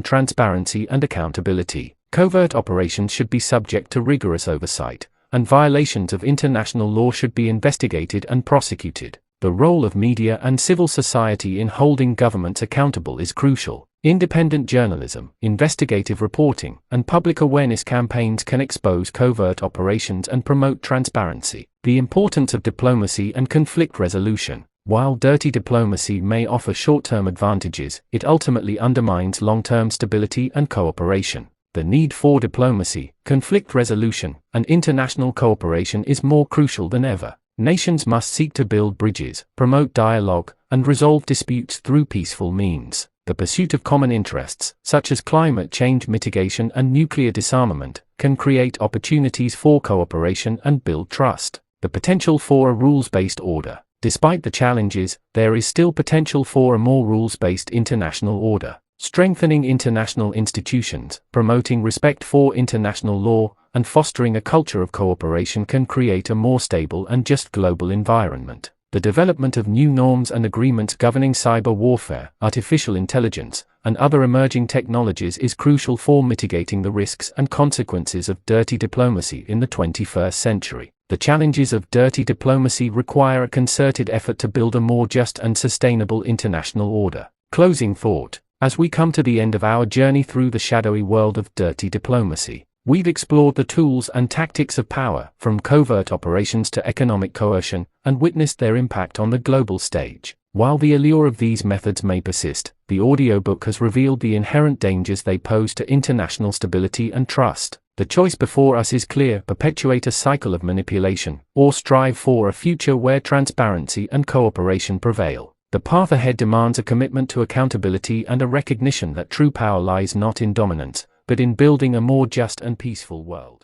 transparency and accountability. Covert operations should be subject to rigorous oversight, and violations of international law should be investigated and prosecuted. The role of media and civil society in holding governments accountable is crucial. Independent journalism, investigative reporting, and public awareness campaigns can expose covert operations and promote transparency. The importance of diplomacy and conflict resolution. While dirty diplomacy may offer short-term advantages, it ultimately undermines long-term stability and cooperation. The need for diplomacy, conflict resolution, and international cooperation is more crucial than ever. Nations must seek to build bridges, promote dialogue, and resolve disputes through peaceful means. The pursuit of common interests, such as climate change mitigation and nuclear disarmament, can create opportunities for cooperation and build trust. The potential for a rules-based order. Despite the challenges, there is still potential for a more rules-based international order. Strengthening international institutions, promoting respect for international law, and fostering a culture of cooperation can create a more stable and just global environment. The development of new norms and agreements governing cyber warfare, artificial intelligence, and other emerging technologies is crucial for mitigating the risks and consequences of dirty diplomacy in the 21st century. The challenges of dirty diplomacy require a concerted effort to build a more just and sustainable international order. Closing thought. As we come to the end of our journey through the shadowy world of dirty diplomacy, we've explored the tools and tactics of power, from covert operations to economic coercion, and witnessed their impact on the global stage. While the allure of these methods may persist, the audiobook has revealed the inherent dangers they pose to international stability and trust. The choice before us is clear: perpetuate a cycle of manipulation, or strive for a future where transparency and cooperation prevail. The path ahead demands a commitment to accountability and a recognition that true power lies not in dominance, but in building a more just and peaceful world.